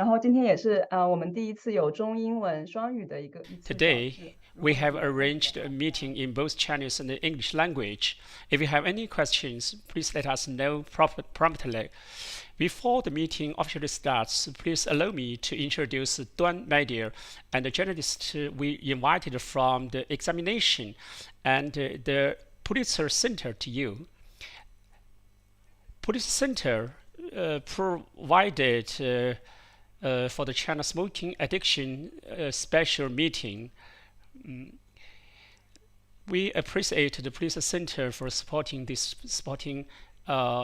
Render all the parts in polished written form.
然后今天也是我们第一次有中英文双语的一次考试。 Today, we have arranged a meeting in both Chinese and English language. If you have any questions, please let us know promptly. Before the meeting officially starts, please allow me to introduce Duan Media and the journalists we invited from the Examination and the Pulitzer Center to you. Pulitzer Center provided for the China smoking addiction special meeting. We appreciate the Pulitzer Center for supporting this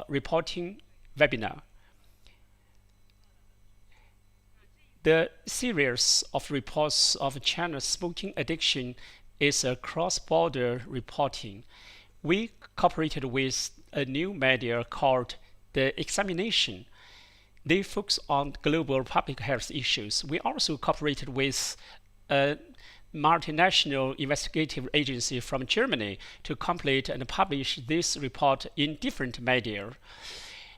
reporting webinar. The series of reports of China's smoking addiction is a cross-border reporting. We cooperated with a new media called The Examination. They focus on global public health issues. We also cooperated with a multinational investigative agency from Germany to complete and publish this report in different media.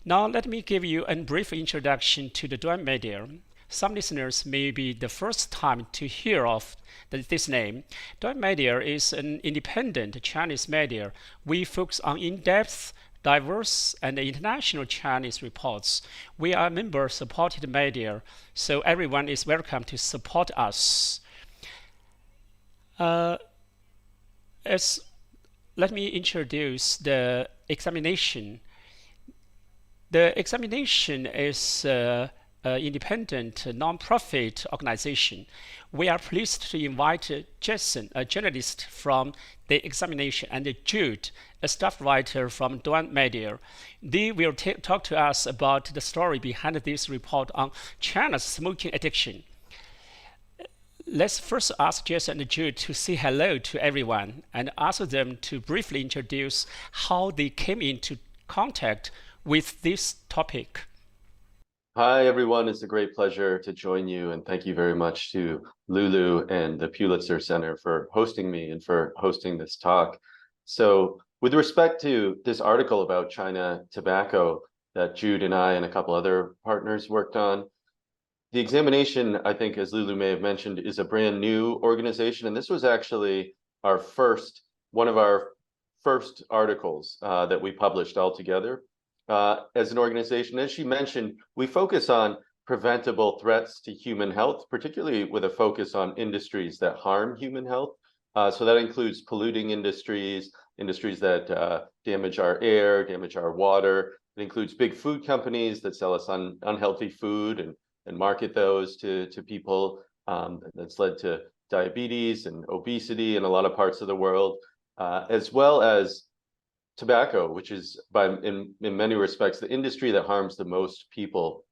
Now let me give you a brief introduction to the Duan Media. Some listeners may be the first time to hear of this name. Duan Media is an independent Chinese media. We focus on in-depth, diverse, and international Chinese reports. We are a member-supported media, so everyone is welcome to support us. Let me introduce the examination. The examination is independent non-profit organization. We are pleased to invite Jason, a journalist from The Examination, and Jude, a staff writer from Duan Media. They will talk to us about the story behind this report on China's smoking addiction. Let's first ask Jason and Jude to say hello to everyone and ask them to briefly introduce how they came into contact with this topic. Hi, everyone. It's a great pleasure to join you. And thank you very much to Lulu and the Pulitzer Center for hosting me and for hosting this talk. So with respect to this article about China tobacco that Jude and I and a couple other partners worked on, the Examination, I think, as Lulu may have mentioned, is a brand new organization. And this was actually one of our first articles that we published all together. As an organization, as she mentioned, we focus on preventable threats to human health, particularly with a focus on industries that harm human health. So that includes polluting industries that damage our air, damage our water. It includes big food companies that sell us unhealthy food and market those to people. That's led to diabetes and obesity in a lot of parts of the world, as well as tobacco, which is in many respects the industry that harms the most people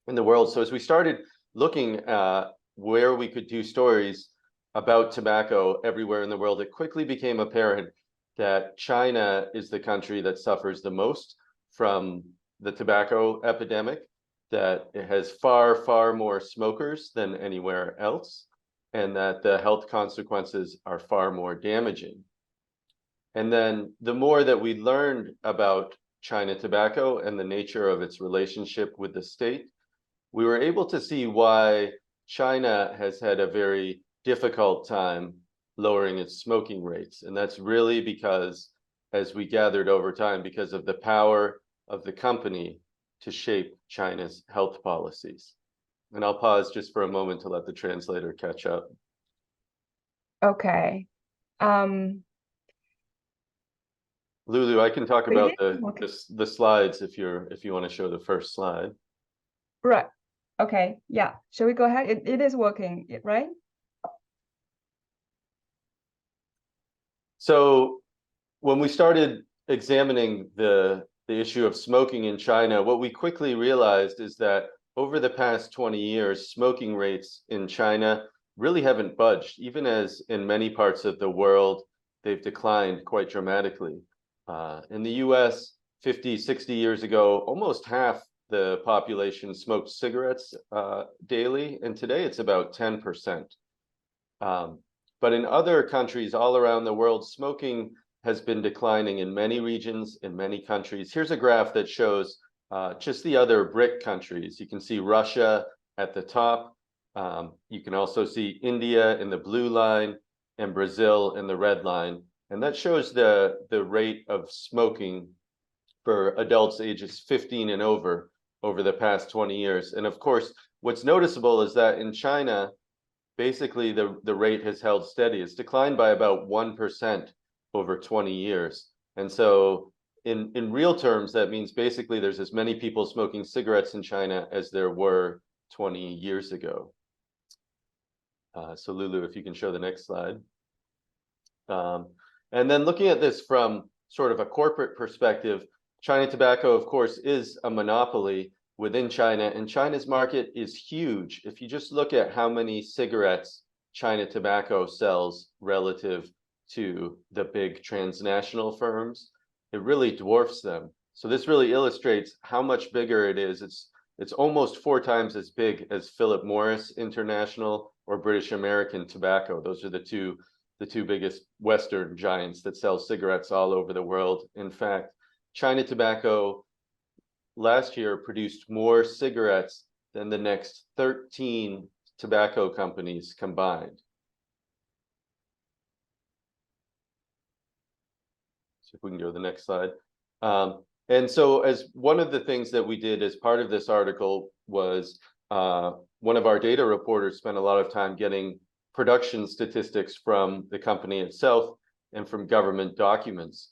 in the world. So as we started looking at where we could do stories about tobacco everywhere in the world, it quickly became apparent that China is the country that suffers the most from the tobacco epidemic, that it has far, far more smokers than anywhere else, and that the health consequences are far more damaging. And then the more that we learned about China tobacco and the nature of its relationship with the state, we were able to see why China has had a very difficult time lowering its smoking rates. And that's really because, as we gathered over time, because of the power of the company to shape China's health policies. And I'll pause just for a moment to let the translator catch up. Okay. Lulu, I can talk about the slides if you want to show the first slide. Right. Okay. Yeah. Shall we go ahead? It is working, right? So when we started examining the issue of smoking in China, what we quickly realized is that over the past 20 years, smoking rates in China really haven't budged, even as in many parts of the world, they've declined quite dramatically. In the US, 50, 60 years ago, almost half the population smoked cigarettes daily, and today it's about 10%. But in other countries all around the world, smoking has been declining in many regions, in many countries. Here's a graph that shows just the other BRIC countries. You can see Russia at the top. You can also see India in the blue line and Brazil in the red line. And that shows the rate of smoking for adults ages 15 and over the past 20 years. And of course, what's noticeable is that in China, basically the rate has held steady. It's declined by about 1% over 20 years. And so in real terms, that means basically there's as many people smoking cigarettes in China as there were 20 years ago. So Lulu, if you can show the next slide. And then looking at this from sort of a corporate perspective, China Tobacco, of course, is a monopoly within China, and China's market is huge. If you just look at how many cigarettes China Tobacco sells relative to the big transnational firms, it really dwarfs them. So this really illustrates how much bigger it is. It's almost 4 times as big as Philip Morris International or British American Tobacco. Those are the two biggest Western giants that sell cigarettes all over the world. In fact, China Tobacco last year produced more cigarettes than the next 13 tobacco companies combined. So if we can go to the next slide. And so as one of the things that we did as part of this article was one of our data reporters spent a lot of time getting production statistics from the company itself and from government documents.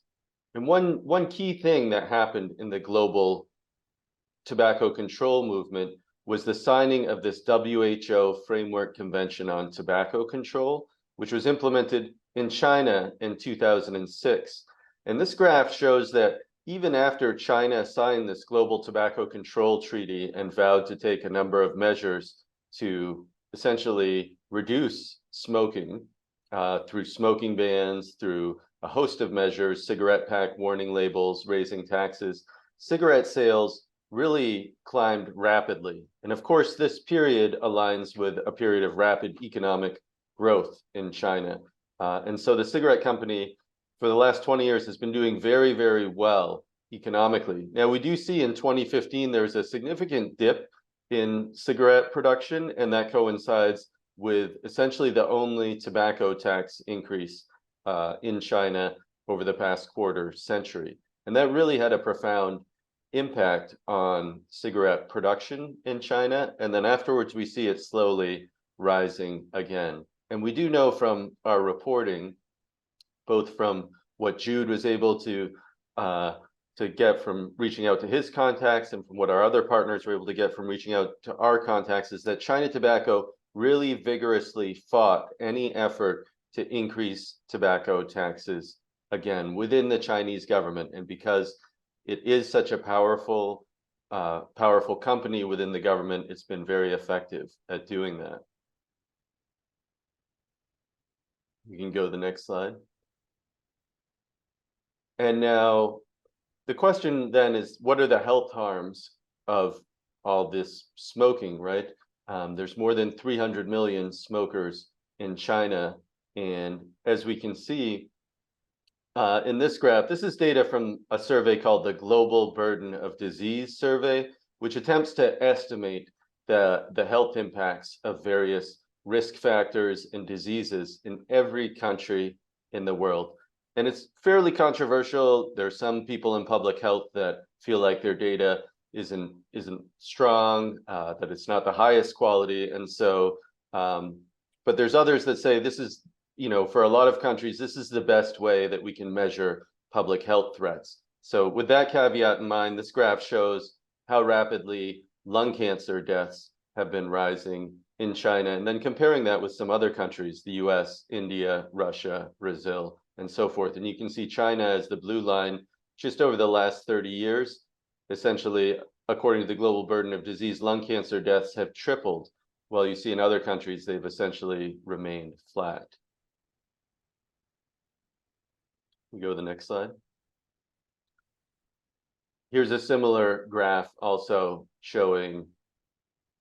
And one key thing that happened in the global tobacco control movement was the signing of this WHO Framework Convention on Tobacco Control, which was implemented in China in 2006. And this graph shows that even after China signed this global tobacco control treaty and vowed to take a number of measures to essentially reduce smoking through smoking bans, through a host of measures, cigarette pack warning labels, raising taxes, cigarette sales really climbed rapidly. And of course, this period aligns with a period of rapid economic growth in China. And so the cigarette company for the last 20 years has been doing very, very well economically. Now, we do see in 2015, there's a significant dip in cigarette production, and that coincides with essentially the only tobacco tax increase in China over the past quarter century. And that really had a profound impact on cigarette production in China. And then afterwards, we see it slowly rising again. And we do know from our reporting, both from what Jude was able to get from reaching out to his contacts and from what our other partners were able to get from reaching out to our contacts, is that China Tobacco really vigorously fought any effort to increase tobacco taxes, again, within the Chinese government. And because it is such a powerful company within the government, it's been very effective at doing that. We can go to the next slide. And now the question then is, what are the health harms of all this smoking, right? There's more than 300 million smokers in China. And as we can see in this graph, this is data from a survey called the Global Burden of Disease Survey, which attempts to estimate the health impacts of various risk factors and diseases in every country in the world. And it's fairly controversial. There are some people in public health that feel like their data isn't strong, that it's not the highest quality. And so, but there's others that say this is, for a lot of countries, this is the best way that we can measure public health threats. So with that caveat in mind, this graph shows how rapidly lung cancer deaths have been rising in China, and then comparing that with some other countries, the US, India, Russia, Brazil, and so forth. And you can see China as the blue line. Just over the last 30 years, essentially, according to the Global Burden of Disease, lung cancer deaths have tripled, while you see in other countries, they've essentially remained flat. We go to the next slide. Here's a similar graph also showing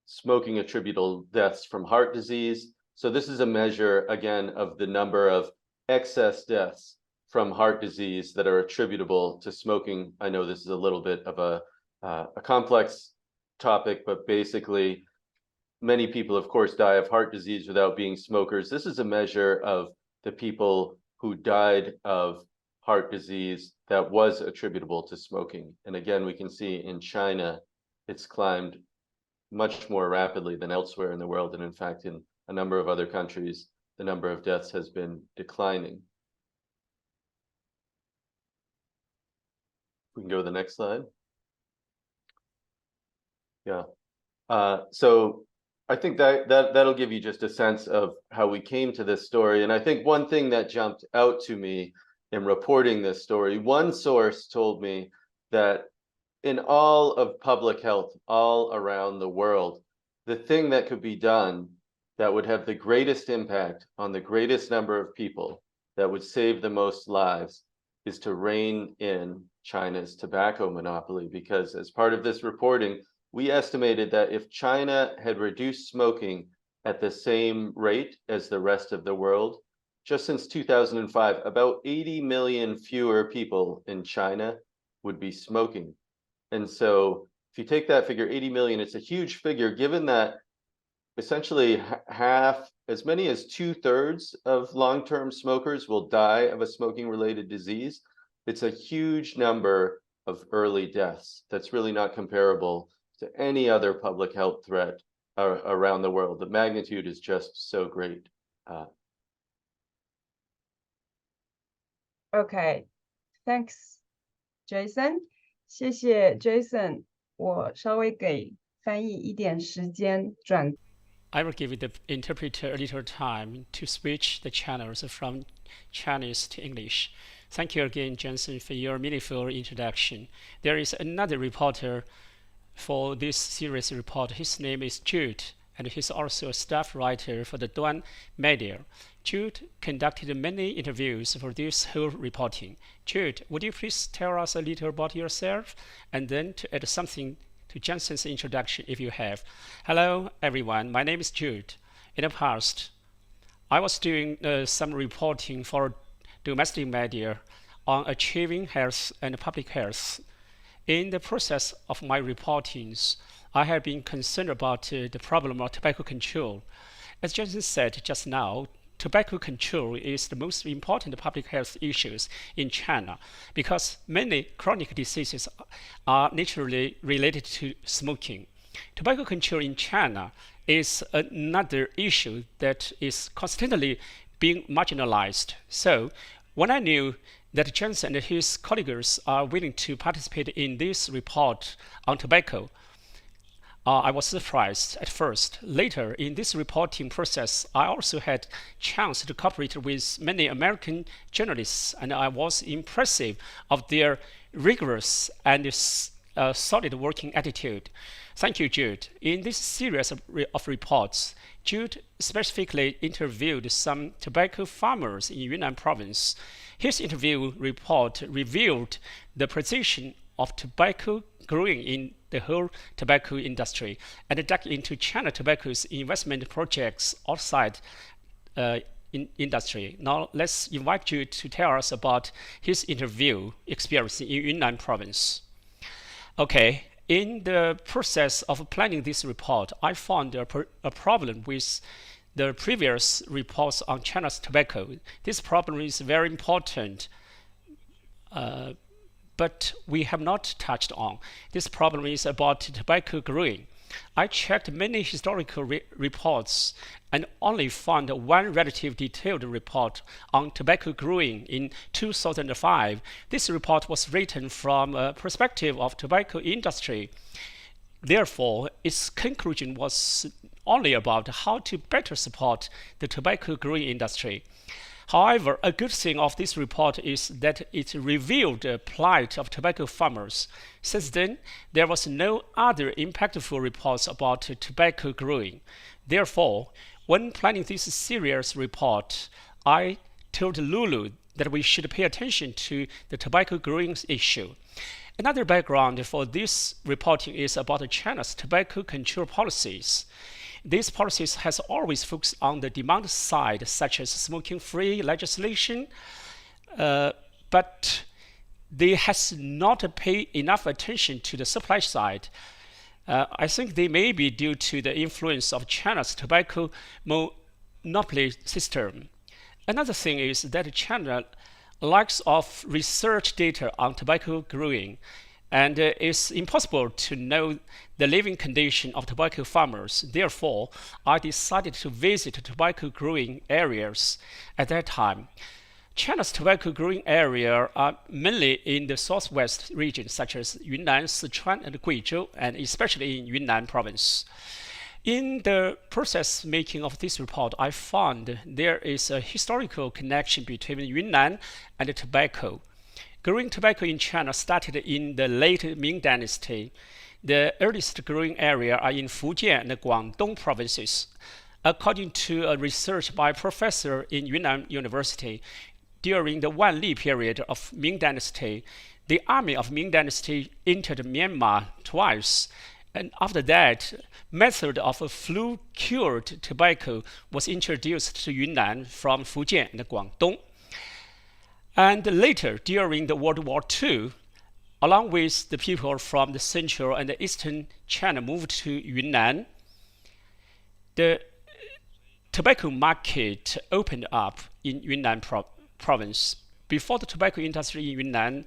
smoking attributable deaths from heart disease. So this is a measure, again, of the number of excess deaths from heart disease that are attributable to smoking. I know this is a little bit of a complex topic, but basically many people, of course, die of heart disease without being smokers. This is a measure of the people who died of heart disease that was attributable to smoking. And again, we can see in China, it's climbed much more rapidly than elsewhere in the world. And in fact, in a number of other countries, the number of deaths has been declining. We can go to the next slide. Yeah. So I think that'll give you just a sense of how we came to this story. And I think one thing that jumped out to me in reporting this story, one source told me that in all of public health all around the world, the thing that could be done that would have the greatest impact on the greatest number of people, that would save the most lives, is to rein in China's tobacco monopoly. Because as part of this reporting, we estimated that if China had reduced smoking at the same rate as the rest of the world, just since 2005, about 80 million fewer people in China would be smoking. And so if you take that figure, 80 million, it's a huge figure, given that essentially half, as many as 2/3 of long-term smokers will die of a smoking-related disease. It's a huge number of early deaths that's really not comparable to any other public health threat around the world. The magnitude is just so great. Okay, thanks, Jason. 谢谢 Jason， 我稍微给翻译一点时间转。I will give the interpreter a little time to switch the channels from Chinese to English. Thank you again, Jensen, for your meaningful introduction. There is another reporter for this series report. His name is Jude, and he's also a staff writer for the Duan Media. Jude conducted many interviews for this whole reporting. Jude, would you please tell us a little about yourself, and then to add something to Jensen's introduction if you have. Hello, everyone. My name is Jude. In the past, I was doing some reporting for domestic media on achieving health and public health. In the process of my reportings, I have been concerned about the problem of tobacco control. As Jensen said just now, tobacco control is the most important public health issues in China because many chronic diseases are naturally related to smoking. Tobacco control in China is another issue that is constantly being marginalized. So when I knew that Jensen and his colleagues are willing to participate in this report on tobacco, I was surprised at first. Later, in this reporting process, I also had chance to cooperate with many American journalists, and I was impressed of their rigorous and solid working attitude. Thank you, Jude. In this series of reports, Jude specifically interviewed some tobacco farmers in Yunnan province. His interview report revealed the position of tobacco growing in the whole tobacco industry and dug into China Tobacco's investment projects outside industry. Now let's invite you to tell us about his interview experience in Yunnan province. Okay, in the process of planning this report, I found a problem with the previous reports on China's tobacco. This problem is very important, but we have not touched on. This problem is about tobacco growing. I checked many historical reports and only found one relatively detailed report on tobacco growing in 2005. This report was written from a perspective of tobacco industry. Therefore, its conclusion was only about how to better support the tobacco growing industry. However, a good thing of this report is that it revealed the plight of tobacco farmers. Since then, there was no other impactful reports about tobacco growing. Therefore, when planning this series report, I told Lulu that we should pay attention to the tobacco growing issue. Another background for this reporting is about China's tobacco control policies. These policies has always focused on the demand side, such as smoking-free legislation, but they has not paid enough attention to the supply side. I think they may be due to the influence of China's tobacco monopoly system. Another thing is that China lacks of research data on tobacco growing, and it's impossible to know the living condition of tobacco farmers. Therefore, I decided to visit tobacco growing areas at that time. China's tobacco growing area are mainly in the southwest regions such as Yunnan, Sichuan, and Guizhou, and especially in Yunnan province. In the process making of this report, I found there is a historical connection between Yunnan and tobacco. Growing tobacco in China started in the late Ming Dynasty. The earliest growing area are in Fujian and Guangdong provinces. According to a research by a professor in Yunnan University, during the Wanli period of Ming Dynasty, the army of Ming Dynasty entered Myanmar twice, and after that, method of flue-cured tobacco was introduced to Yunnan from Fujian and Guangdong. And later, during the World War II, along with the people from the central and the eastern China moved to Yunnan, the tobacco market opened up in Yunnan province. Before, the tobacco industry in Yunnan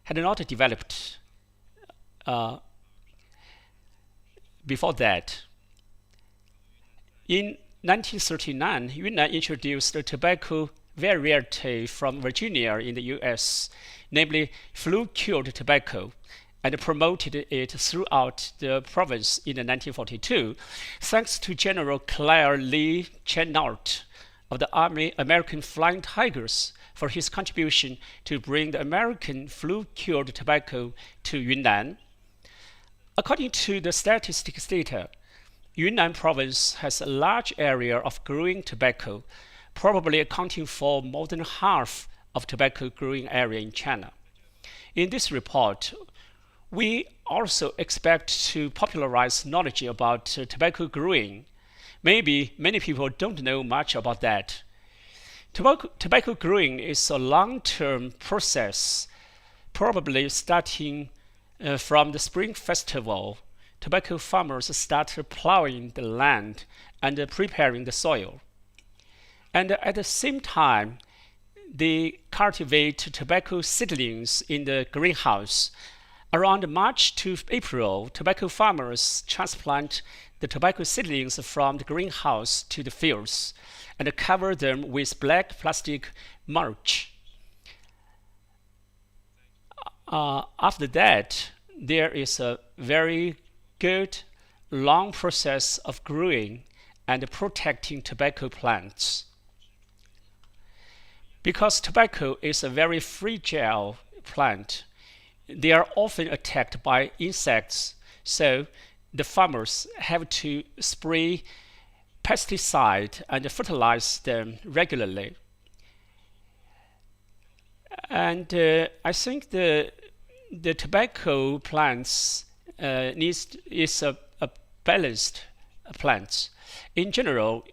had not developed before that. In 1939, Yunnan introduced a tobacco variety from Virginia in the US, namely flue-cured tobacco, and promoted it throughout the province in 1942, thanks to General Clair Lee Chennault of the American Flying Tigers for his contribution to bring the American flue-cured tobacco to Yunnan. According to the statistics data, Yunnan province has a large area of growing tobacco, probably accounting for more than half of tobacco growing area in China. In this report, we also expect to popularize knowledge about tobacco growing. Maybe many people don't know much about that. Tobacco growing is a long-term process, probably starting from the Spring Festival. Tobacco farmers start plowing the land and preparing the soil. And at the same time, they cultivate tobacco seedlings in the greenhouse. Around March to April, tobacco farmers transplant the tobacco seedlings from the greenhouse to the fields and cover them with black plastic mulch. After that, there is a very good long process of growing and protecting tobacco plants. Because tobacco is a very fragile plant, they are often attacked by insects, so the farmers have to spray pesticide and fertilize them regularly. And I think the tobacco plants is a balanced plant. In general,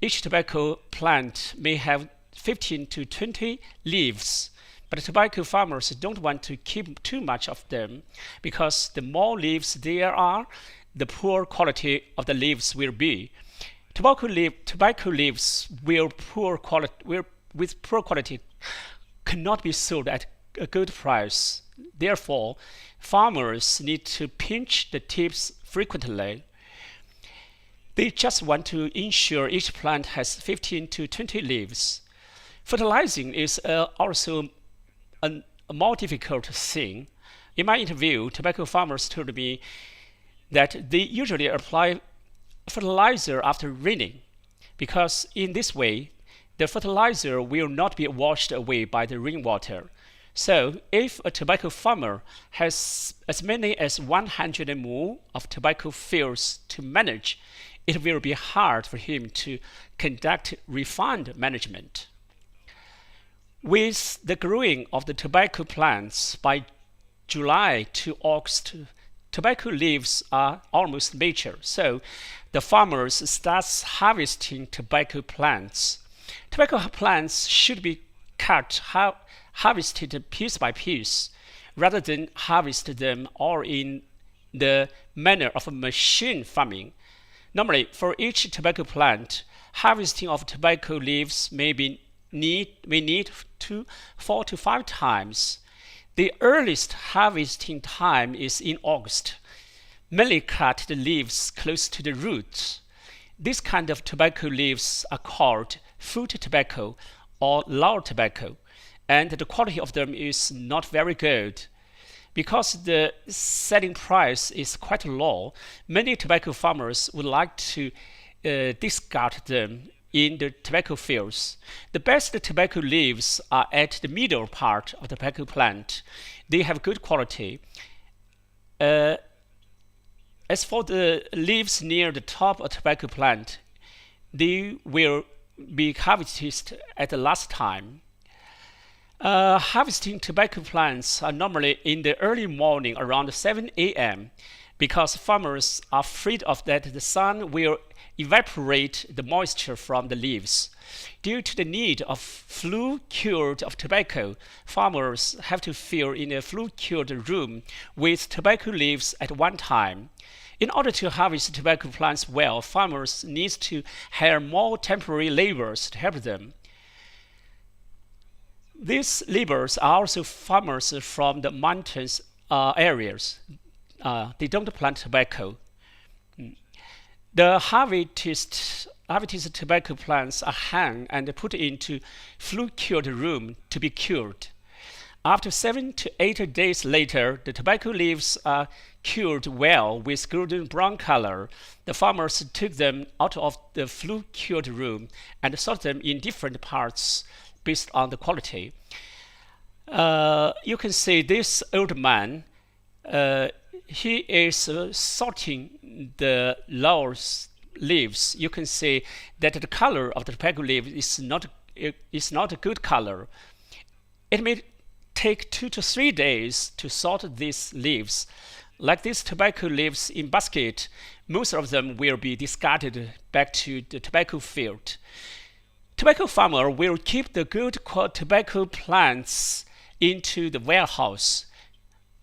each tobacco plant may have 15 to 20 leaves, but tobacco farmers don't want to keep too much of them, because the more leaves there are, the poor quality of the leaves will be. Tobacco leaves with poor quality cannot be sold at a good price. Therefore, farmers need to pinch the tips frequently. They just want to ensure each plant has 15 to 20 leaves. Fertilizing is also a more difficult thing. In my interview, tobacco farmers told me that they usually apply fertilizer after raining, because in this way, the fertilizer will not be washed away by the rainwater. So, if a tobacco farmer has as many as 100 mu of tobacco fields to manage, it will be hard for him to conduct refined management. With the growing of the tobacco plants, by July to August, tobacco leaves are almost mature, so the farmers start harvesting tobacco plants. Tobacco plants should be harvested piece by piece, rather than harvest them all in the manner of machine farming. Normally, for each tobacco plant, harvesting of tobacco leaves we need 4 to 5 times. The earliest harvesting time is in August. Mainly cut the leaves close to the roots. This kind of tobacco leaves are called food tobacco or law tobacco, and the quality of them is not very good. Because the selling price is quite low, many tobacco farmers would like to discard them in the tobacco fields. The best tobacco leaves are at the middle part of the tobacco plant. They have good quality. As for the leaves near the top of the tobacco plant, they will be harvested at the last time. Harvesting tobacco plants are normally in the early morning around 7 a.m. because farmers are afraid of that the sun will evaporate the moisture from the leaves. Due to the need of flue cured of tobacco, farmers have to fill in a flue cured room with tobacco leaves at one time. In order to harvest tobacco plants well, farmers need to hire more temporary laborers to help them. These laborers are also farmers from the mountains areas. They don't plant tobacco. The harvested tobacco plants are hung and put into flue-cured room to be cured. After 7 to 8 days later, the tobacco leaves are cured well with golden brown color. The farmers took them out of the flue-cured room and sort them in different parts based on the quality. You can see this old man. He is sorting the laurel leaves. You can see that the color of the tobacco leaf is not a good color. It may take 2 to 3 days to sort these leaves. Like these tobacco leaves in basket, most of them will be discarded back to the tobacco field. Tobacco farmer will keep the good tobacco plants into the warehouse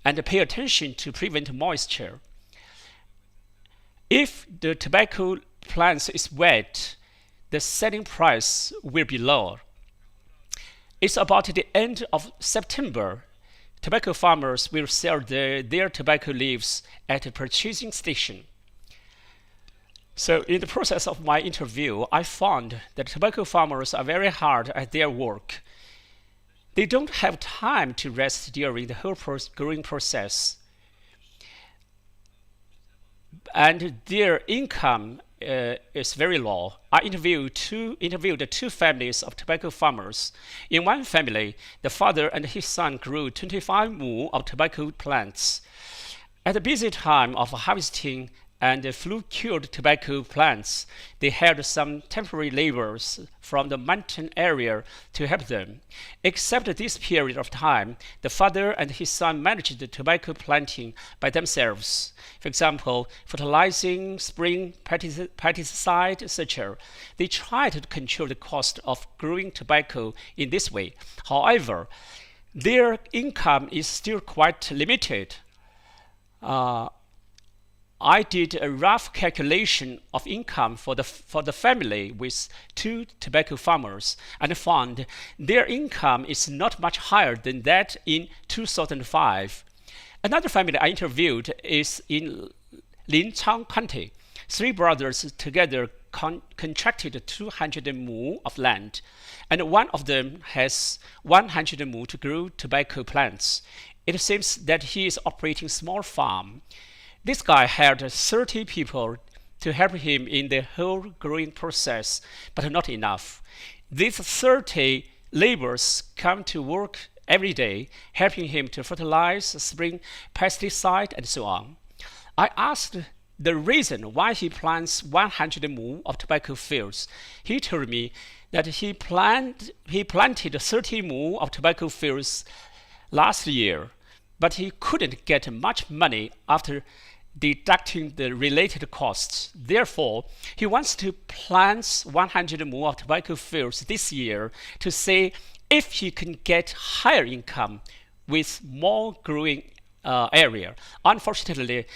and pay attention to prevent moisture. If the tobacco plants is wet, the selling price will be lower. It's about the end of September. Tobacco farmers will sell their tobacco leaves at a purchasing station. So in the process of my interview, I found that tobacco farmers are very hard at their work. They don't have time to rest during the whole growing process. And their income is very low. I interviewed two families of tobacco farmers. In one family, the father and his son grew 25 mu of tobacco plants. At the busy time of harvesting and flue-cured tobacco plants, they hired some temporary laborers from the mountain area to help them. Except this period of time, the father and his son managed the tobacco planting by themselves. For example, fertilizing, spraying pesticide, etc. They tried to control the cost of growing tobacco in this way. However, their income is still quite limited. I did a rough calculation of income for the family with 2 tobacco farmers and found their income is not much higher than that in 2005. Another family I interviewed is in Linchang County. 3 brothers together contracted 200 mu of land, and one of them has 100 mu to grow tobacco plants. It seems that he is operating a small farm. This guy had 30 people to help him in the whole growing process, but not enough. These 30 laborers come to work every day, helping him to fertilize, spray pesticide, and so on. I asked the reason why he plants 100 mu of tobacco fields. He told me that he planted 30 mu of tobacco fields last year, but he couldn't get much money after deducting the related costs. Therefore, he wants to plant 100 mu of tobacco fields this year to see if he can get higher income with more growing area. Unfortunately,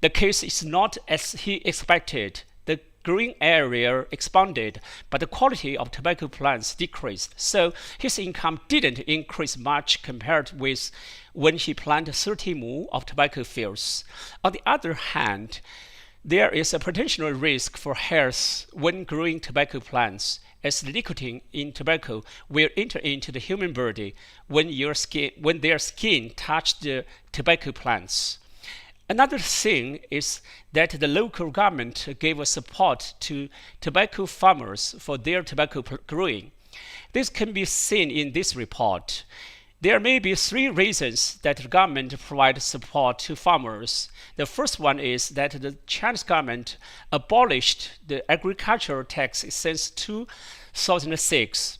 the case is not as he expected. The growing area expanded, but the quality of tobacco plants decreased. So his income didn't increase much compared with when he planted 30 more of tobacco fields. On the other hand, there is a potential risk for health when growing tobacco plants, as the nicotine in tobacco will enter into the human body when their skin touches the tobacco plants. Another thing is that the local government gave support to tobacco farmers for their tobacco growing. This can be seen in this report. There may be 3 reasons that the government provides support to farmers. The first one is that the Chinese government abolished the agricultural tax since 2006.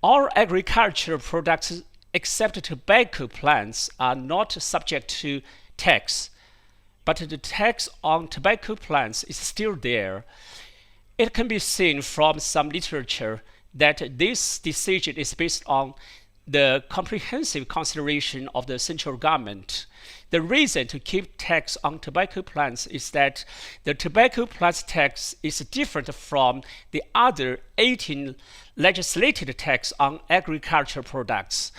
All agricultural products except tobacco plants are not subject to tax, but the tax on tobacco plants is still there. It can be seen from some literature that this decision is based on the comprehensive consideration of the central government. The reason to keep tax on tobacco plants is that the tobacco plants tax is different from the other 18 legislated tax on agricultural products.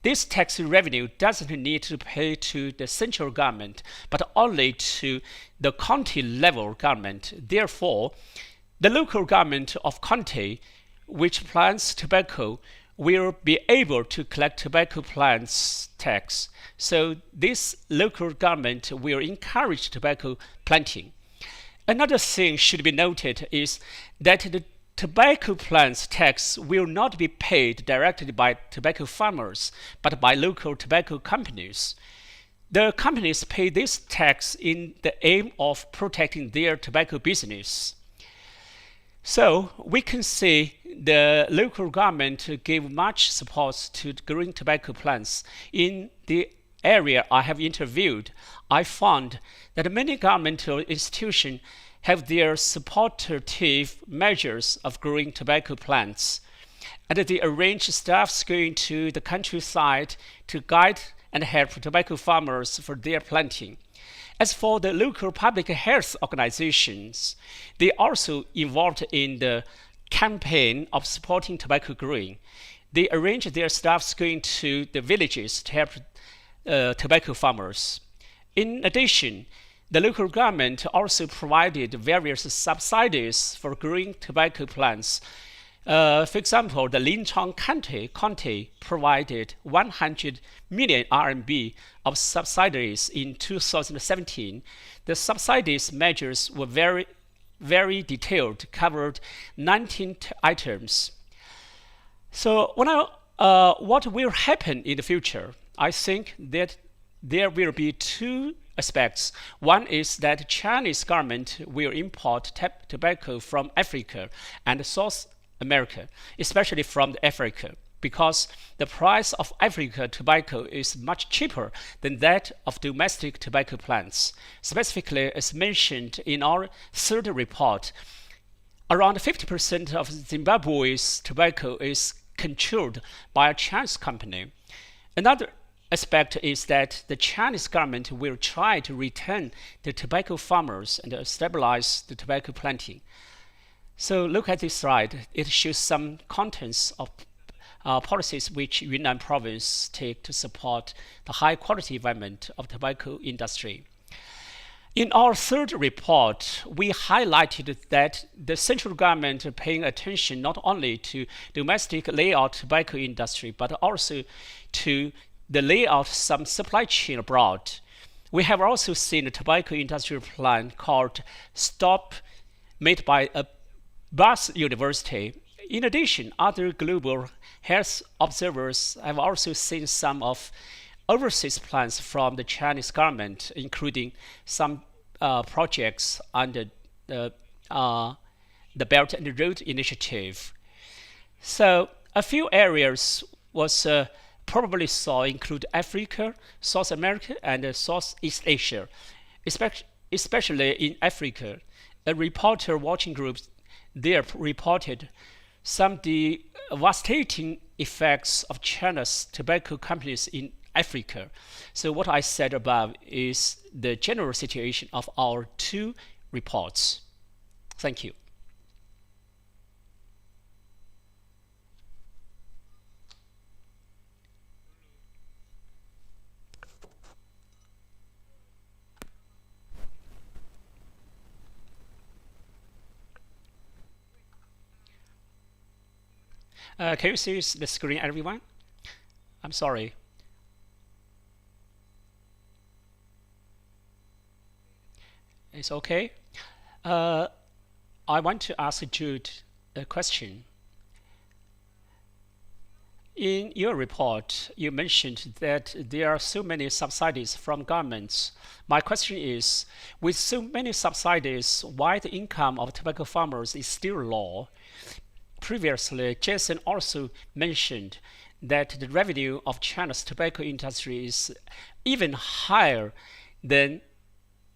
This tax revenue doesn't need to pay to the central government, but only to the county level government. Therefore, the local government of county, which plants tobacco, will be able to collect tobacco plants tax. So this local government will encourage tobacco planting. Another thing should be noted is that the tobacco plants tax will not be paid directly by tobacco farmers, but by local tobacco companies. The companies pay this tax in the aim of protecting their tobacco business. So we can see the local government gave much support to growing tobacco plants. In the area I have interviewed, I found that many governmental institutions have their supportive measures of growing tobacco plants, and they arrange staffs going to the countryside to guide and help tobacco farmers for their planting. As for the local public health organizations, they also involved in the campaign of supporting tobacco growing. They arrange their staffs going to the villages to help tobacco farmers. In addition, the local government also provided various subsidies for growing tobacco plants. For example, the Linchang County provided 100 million RMB of subsidies in 2017. The subsidies measures were very detailed, covered 19 items. So what will happen in the future? I think that there will be 2 aspects. One is that Chinese government will import tobacco from Africa and South America, especially from Africa, because the price of African tobacco is much cheaper than that of domestic tobacco plants. Specifically, as mentioned in our 3rd report, around 50% of Zimbabwe's tobacco is controlled by a Chinese company. Another aspect is that the Chinese government will try to return the tobacco farmers and stabilize the tobacco planting. So look at this slide. It shows some contents of policies which Yunnan province take to support the high quality development of the tobacco industry. In our 3rd report, we highlighted that the central government paying attention not only to domestic layout tobacco industry, but also to the layout of some supply chain abroad. We have also seen a tobacco industrial plan called STOP, made by a Bath University. In addition, other global health observers have also seen some of overseas plans from the Chinese government, including some projects under the Belt and Road Initiative. So a few areas was probably saw include Africa, South America, and Southeast Asia. Especially in Africa, a reporter watching group there reported some devastating effects of China's tobacco companies in Africa. So what I said above is the general situation of our two reports. Thank you. Can you see the screen, everyone? I'm sorry. It's okay. I want to ask Jude a question. In your report, you mentioned that there are so many subsidies from governments. My question is, with so many subsidies, why the income of tobacco farmers is still low? Previously, Jason also mentioned that the revenue of China's tobacco industry is even higher than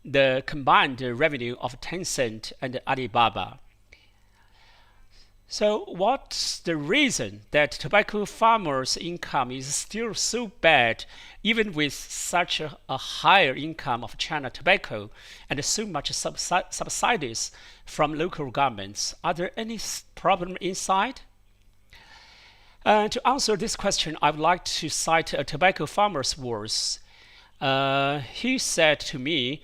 the combined revenue of Tencent and Alibaba. So what's the reason that tobacco farmers' income is still so bad, even with such a higher income of China tobacco and so much subsidies from local governments? Are there any problems inside? To answer this question, I would like to cite a tobacco farmer's words. He said to me,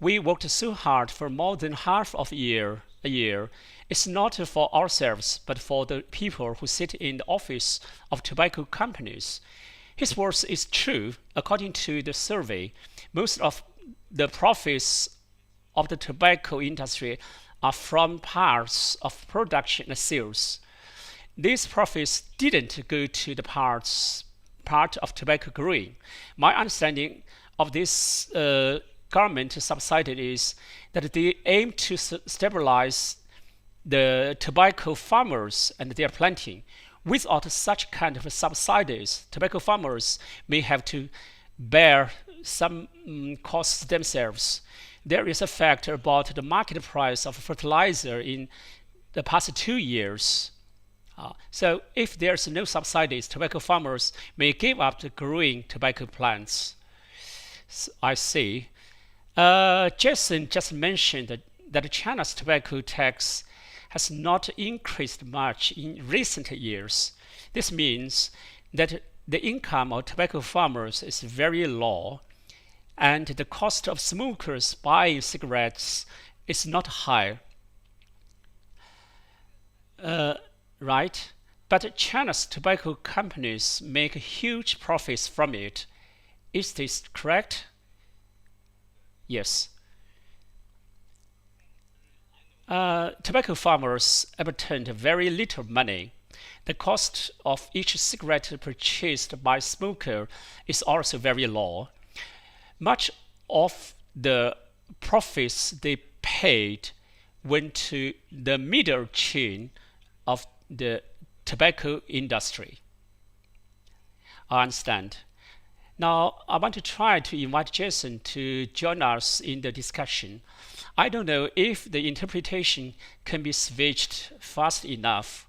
"We worked so hard for more than half of a year. It's not for ourselves, but for the people who sit in the office of tobacco companies." His words is true. According to the survey, most of the profits of the tobacco industry are from parts of production and sales. These profits didn't go to the part of tobacco growing. My understanding of this government subsidy is that they aim to stabilize the tobacco farmers and their planting. Without such kind of subsidies, tobacco farmers may have to bear some costs themselves. There is a fact about the market price of fertilizer in the past 2 years. So if there's no subsidies, tobacco farmers may give up the growing tobacco plants. So I see. Jason just mentioned that China's tobacco tax has not increased much in recent years. This means that the income of tobacco farmers is very low, and the cost of smokers buying cigarettes is not high. Right? But China's tobacco companies make huge profits from it. Is this correct? Yes. Tobacco farmers obtained very little money. The cost of each cigarette purchased by a smoker is also very low. Much of the profits they paid went to the middle chain of the tobacco industry. I understand. Now, I want to try to invite Jason to join us in the discussion. I don't know if the interpretation can be switched fast enough.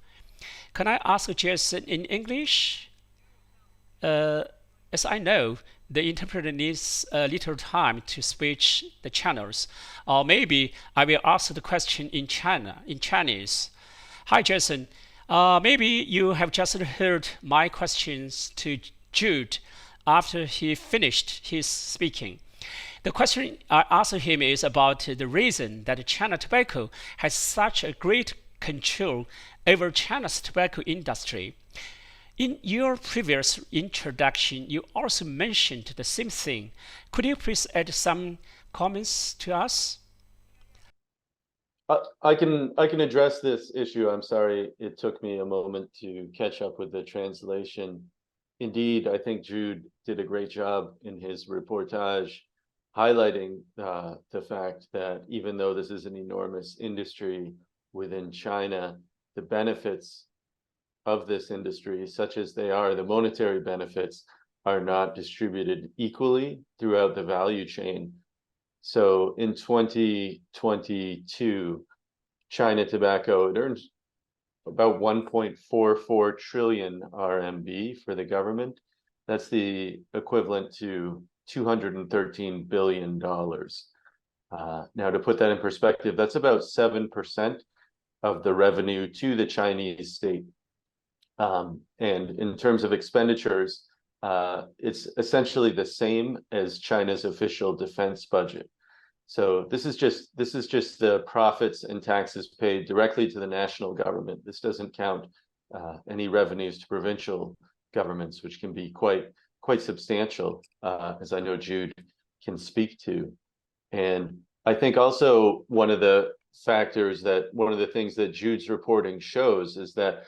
Can I ask Jason in English? As I know, the interpreter needs a little time to switch the channels. Or maybe I will ask the question in Chinese. Hi, Jason. Maybe you have just heard my questions to Jude after he finished his speaking. The question I asked him is about the reason that China Tobacco has such a great control over China's tobacco industry. In your previous introduction, you also mentioned the same thing. Could you please add some comments to us? I can address this issue. I'm sorry it took me a moment to catch up with the translation. Indeed, I think Jude did a great job in his reportage highlighting the fact that even though this is an enormous industry within China, the benefits of this industry, such as they are, the monetary benefits, are not distributed equally throughout the value chain. So in 2022, China Tobacco, it earns about 1.44 trillion RMB for the government. That's the equivalent to $213 billion. Now, to put that in perspective, that's about 7% of the revenue to the Chinese state. And in terms of expenditures, it's essentially the same as China's official defense budget. So this is just the profits and taxes paid directly to the national government. This doesn't count any revenues to provincial governments, which can be quite substantial, as I know Jude can speak to. And I think also one of the things that Jude's reporting shows is that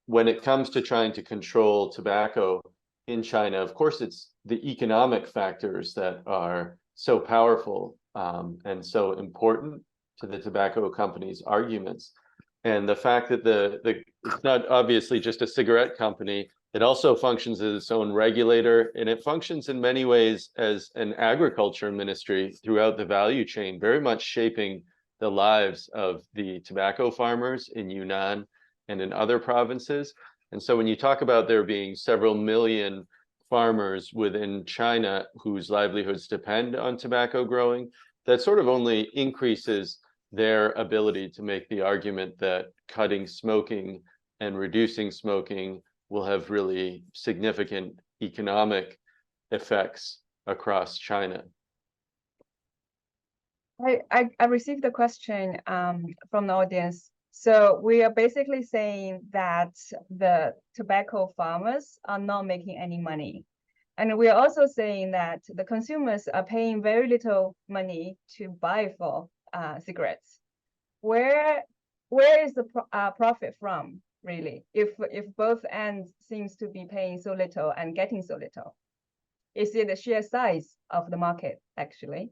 when it comes to trying to control tobacco in China, of course, it's the economic factors that are so powerful and so important to the tobacco companies' arguments. And the fact that it's not obviously just a cigarette company, it also functions as its own regulator, and it functions in many ways as an agriculture ministry throughout the value chain, very much shaping the lives of the tobacco farmers in Yunnan and in other provinces. And so when you talk about there being several million farmers within China whose livelihoods depend on tobacco growing, that sort of only increases their ability to make the argument that cutting smoking and reducing smoking will have really significant economic effects across China. I received a question from the audience. So we are basically saying that the tobacco farmers are not making any money. And we are also saying that the consumers are paying very little money to buy for cigarettes. Where is the profit from, really, if both ends seems to be paying so little and getting so little? Is it the sheer size of the market, actually?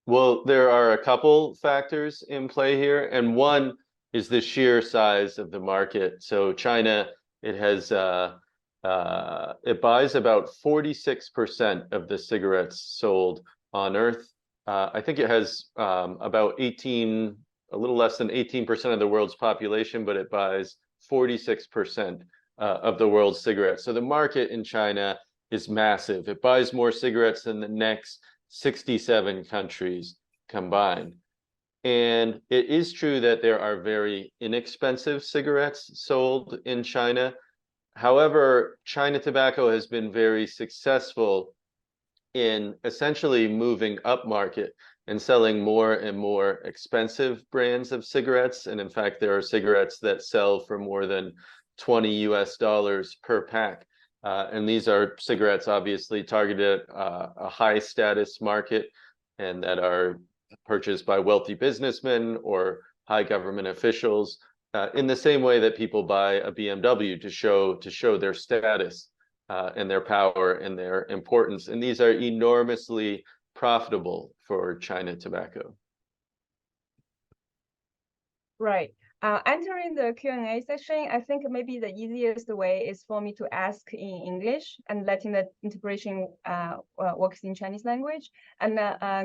Well, there are a couple factors in play here, and one is the sheer size of the market. So China, it buys about 46% of the cigarettes sold on Earth. I think it has about a little less than 18% of the world's population, but it buys 46% of the world's cigarettes. So the market in China is massive. It buys more cigarettes than the next 67 countries combined. And it is true that there are very inexpensive cigarettes sold in China. However, China Tobacco has been very successful in essentially moving upmarket and selling more and more expensive brands of cigarettes. And in fact, there are cigarettes that sell for more than $20 per pack. And these are cigarettes obviously targeted at a high status market and that are purchased by wealthy businessmen or high government officials, in the same way that people buy a BMW to show their status and their power and their importance. And these are enormously profitable for China Tobacco. Right. Entering the Q&A session, I think maybe the easiest way is for me to ask in English and letting the interpretation works in Chinese language. And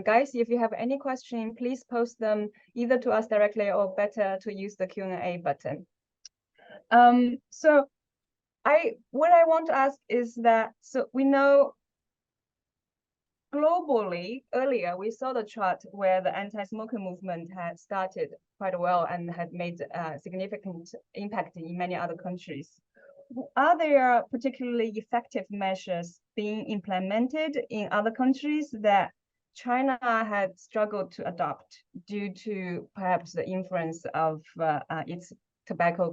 guys, if you have any question, please post them either to us directly or better to use the Q&A button. So what I want to ask is that, so we know globally, earlier, we saw the chart where the anti-smoking movement had started quite well and had made a significant impact in many other countries. Are there particularly effective measures being implemented in other countries that China had struggled to adopt due to perhaps the influence of its tobacco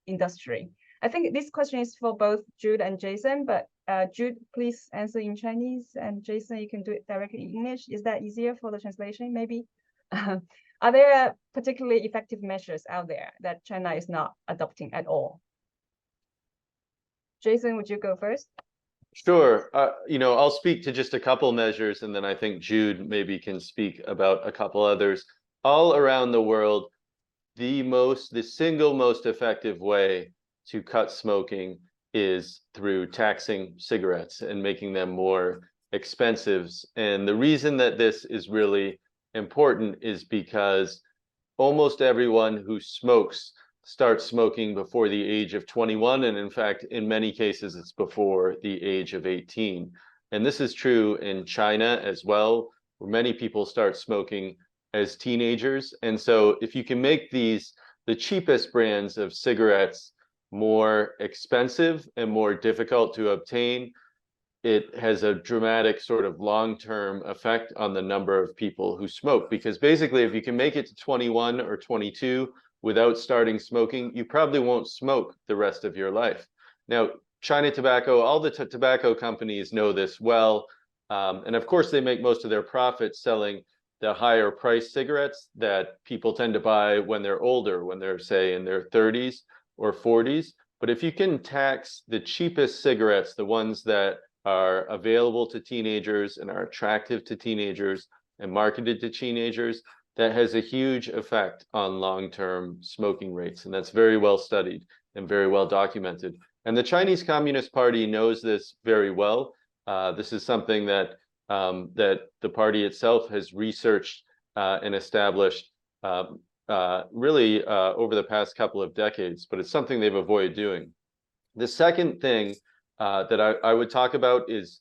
industry? I think this question is for both Jude and Jason, but Jude, please answer in Chinese, and Jason, you can do it directly in English. Is that easier for the translation, maybe? Are there particularly effective measures out there that China is not adopting at all? Jason, would you go first? Sure. I'll speak to just a couple measures, and then I think Jude maybe can speak about a couple others. All around the world, the single most effective way to cut smoking is through taxing cigarettes and making them more expensive. And the reason that this is really important is because almost everyone who smokes start smoking before the age of 21. And in fact, in many cases, it's before the age of 18. And this is true in China as well, where many people start smoking as teenagers. And so if you can make the cheapest brands of cigarettes more expensive and more difficult to obtain, it has a dramatic sort of long-term effect on the number of people who smoke. Because basically, if you can make it to 21 or 22 without starting smoking, you probably won't smoke the rest of your life. Now, China Tobacco, all the tobacco companies know this well. And of course, they make most of their profits selling the higher priced cigarettes that people tend to buy when they're older, when they're, say, in their 30s or 40s. But if you can tax the cheapest cigarettes, the ones that are available to teenagers and are attractive to teenagers and marketed to teenagers, that has a huge effect on long-term smoking rates. And that's very well studied and very well documented. And the Chinese Communist Party knows this very well. This is something that that the party itself has researched and established really over the past couple of decades, but it's something they've avoided doing. The second thing that I would talk about is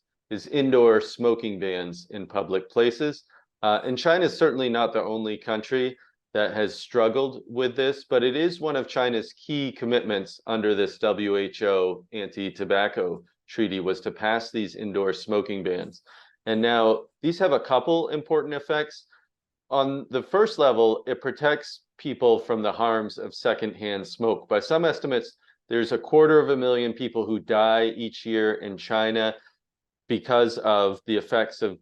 indoor smoking bans in public places. And China is certainly not the only country that has struggled with this, but it is one of China's key commitments under this WHO anti-tobacco treaty, was to pass these indoor smoking bans. And now these have a couple important effects. On the first level, it protects people from the harms of secondhand smoke. By some estimates, there's 250,000 people who die each year in China because of the effects of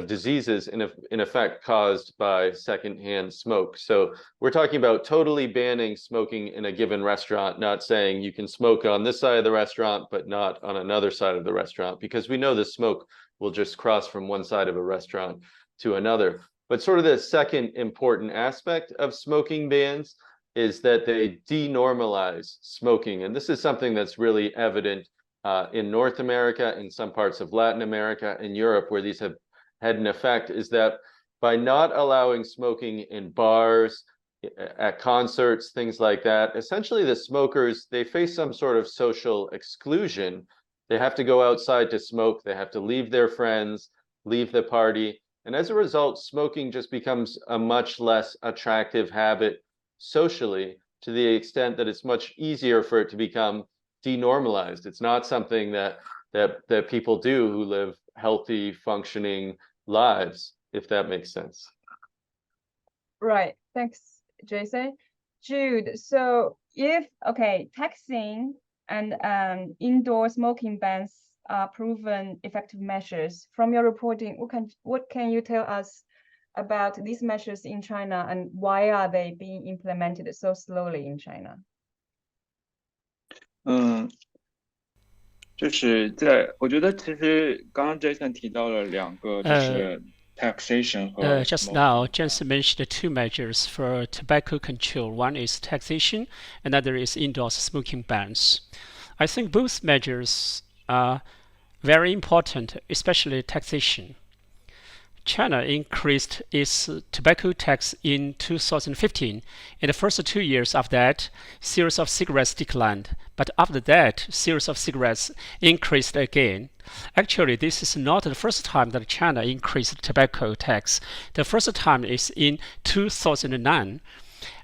diseases in effect caused by secondhand smoke. So we're talking about totally banning smoking in a given restaurant, not saying you can smoke on this side of the restaurant, but not on another side of the restaurant, because we know the smoke will just cross from one side of a restaurant to another. But sort of the second important aspect of smoking bans is that they denormalize smoking. And this is something that's really evident in North America, in some parts of Latin America, and Europe, where these have had an effect, is that by not allowing smoking in bars, at concerts, things like that, essentially the smokers, they face some sort of social exclusion. They have to go outside to smoke. They have to leave their friends, leave the party. And as a result, smoking just becomes a much less attractive habit socially, to the extent that it's much easier for it to become denormalized. It's not something that people do who live healthy, functioning lives, if that makes sense. Right. Thanks, Jason. Jude, so if, taxing and indoor smoking bans are proven effective measures, from your reporting, what can you tell us about these measures in China, and why are they being implemented so slowly in China? 我觉得其实刚刚 Jason 提到了两个，就是 taxation 和 Just now, Jensen mentioned two measures for tobacco control. One is taxation, another is indoor smoking bans. I think both measures are very important, especially taxation. China increased its tobacco tax in 2015. In the first 2 years of that, sales of cigarettes declined. But after that, sales of cigarettes increased again. Actually, this is not the first time that China increased tobacco tax. The first time is in 2009.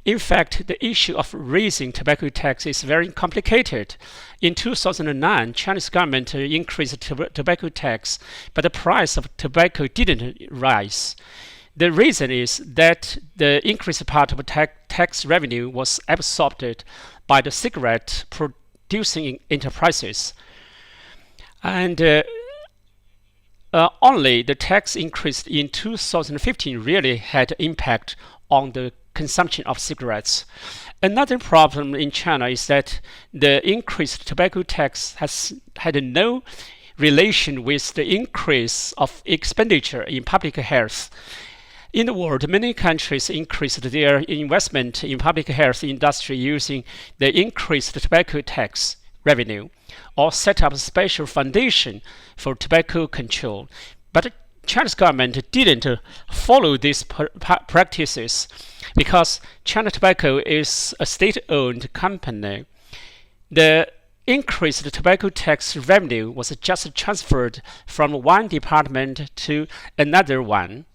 In fact, the issue of raising tobacco tax is very complicated. In 2009, Chinese government increased tobacco tax, but the price of tobacco didn't rise. The reason is that the increased part of tax revenue was absorbed by the cigarette producing enterprises. And only the tax increase in 2015 really had impact on the consumption of cigarettes. Another problem in China is that the increased tobacco tax has had no relation with the increase of expenditure in public health. In the world, many countries increased their investment in public health industry using the increased tobacco tax revenue, or set up a special foundation for tobacco control. But China's government didn't follow these practices because China Tobacco is a state-owned company. The increased tobacco tax revenue was just transferred from one department to another one.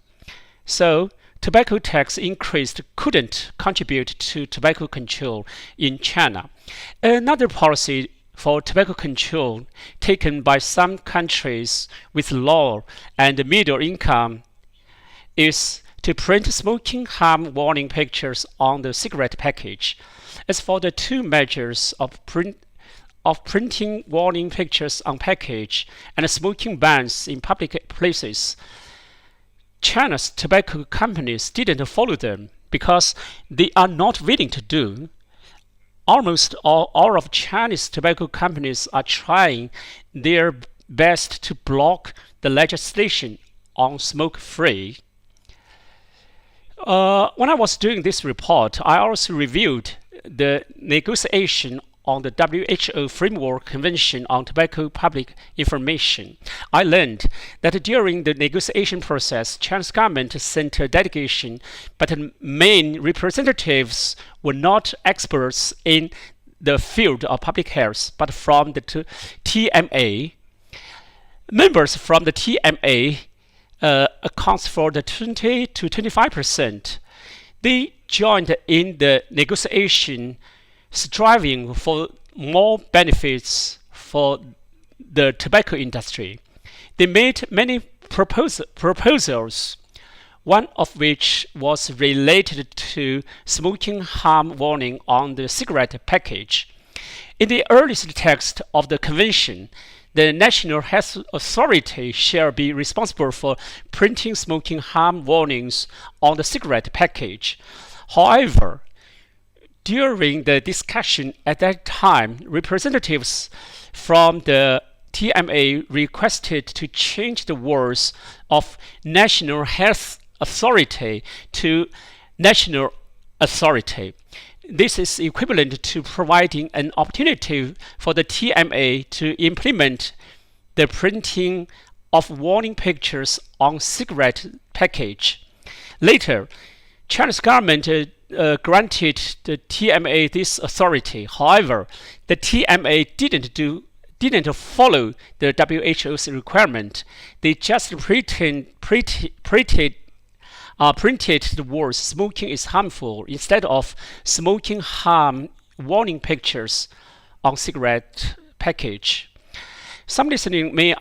So, tobacco tax increase couldn't contribute to tobacco control in China. Another policy for tobacco control taken by some countries with low and middle income is to print smoking harm warning pictures on the cigarette package. As for the two measures of printing warning pictures on package and smoking bans in public places, China's tobacco companies didn't follow them because they are not willing to do. Almost all of Chinese tobacco companies are trying their best to block the legislation on smoke-free. When I was doing this report, I also reviewed the negotiation on the WHO Framework Convention on Tobacco Public Information. I learned that during the negotiation process, China's government sent a delegation, but the main representatives were not experts in the field of public health, but from the TMA. Members from the TMA accounts for the 20 to 25%. They joined in the negotiation, striving for more benefits for the tobacco industry. They made many proposals, one of which was related to smoking harm warning on the cigarette package. In the earliest text of the convention, the National Health Authority shall be responsible for printing smoking harm warnings on the cigarette package. However, during the discussion at that time, representatives from the TMA requested to change the words of National Health Authority to National Authority. This is equivalent to providing an opportunity for the TMA to implement the printing of warning pictures on cigarette package. Later, China's government granted the TMA this authority. However, the TMA didn't follow the WHO's requirement. They just printed the words "smoking is harmful" instead of "smoking harm" warning pictures on cigarette package. Some listening may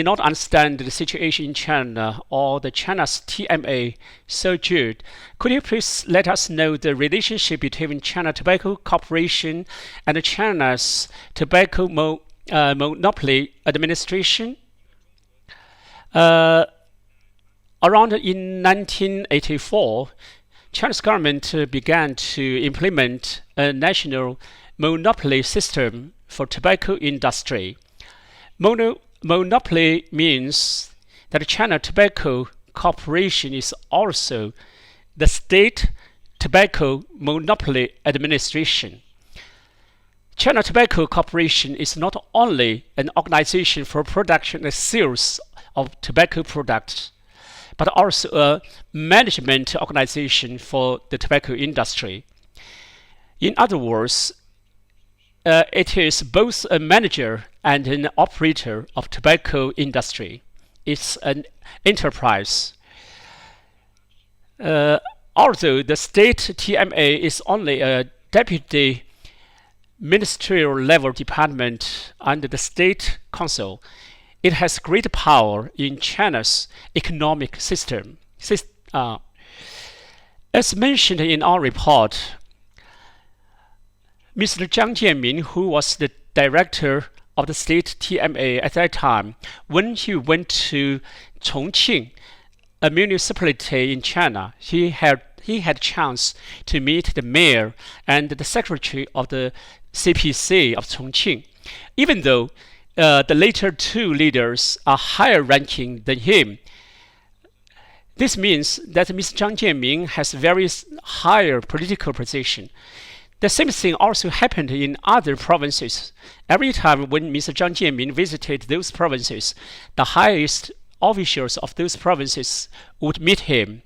not understand the situation in China or the China's TMA. So Jude, could you please let us know the relationship between China Tobacco Corporation and China's Tobacco Monopoly Administration? Around in 1984, China's government began to implement a national monopoly system for tobacco industry. Monopoly means that China Tobacco Corporation is also the State Tobacco Monopoly Administration. China Tobacco Corporation is not only an organization for production and sales of tobacco products, but also a management organization for the tobacco industry. In other words, it is both a manager and an operator of tobacco industry. It's an enterprise. Although the state TMA is only a deputy ministerial level department under the State Council, it has great power in China's economic system. As mentioned in our report, Mr. Zhang Jianming, who was the director of the state TMA at that time, when he went to Chongqing, a municipality in China, he had a chance to meet the mayor and the secretary of the CPC of Chongqing. Even though the later two leaders are higher ranking than him, this means that Mr. Zhang Jianming has very higher political position. The same thing also happened in other provinces. Every time when Mr. Zhang Jianming visited those provinces, the highest officials of those provinces would meet him.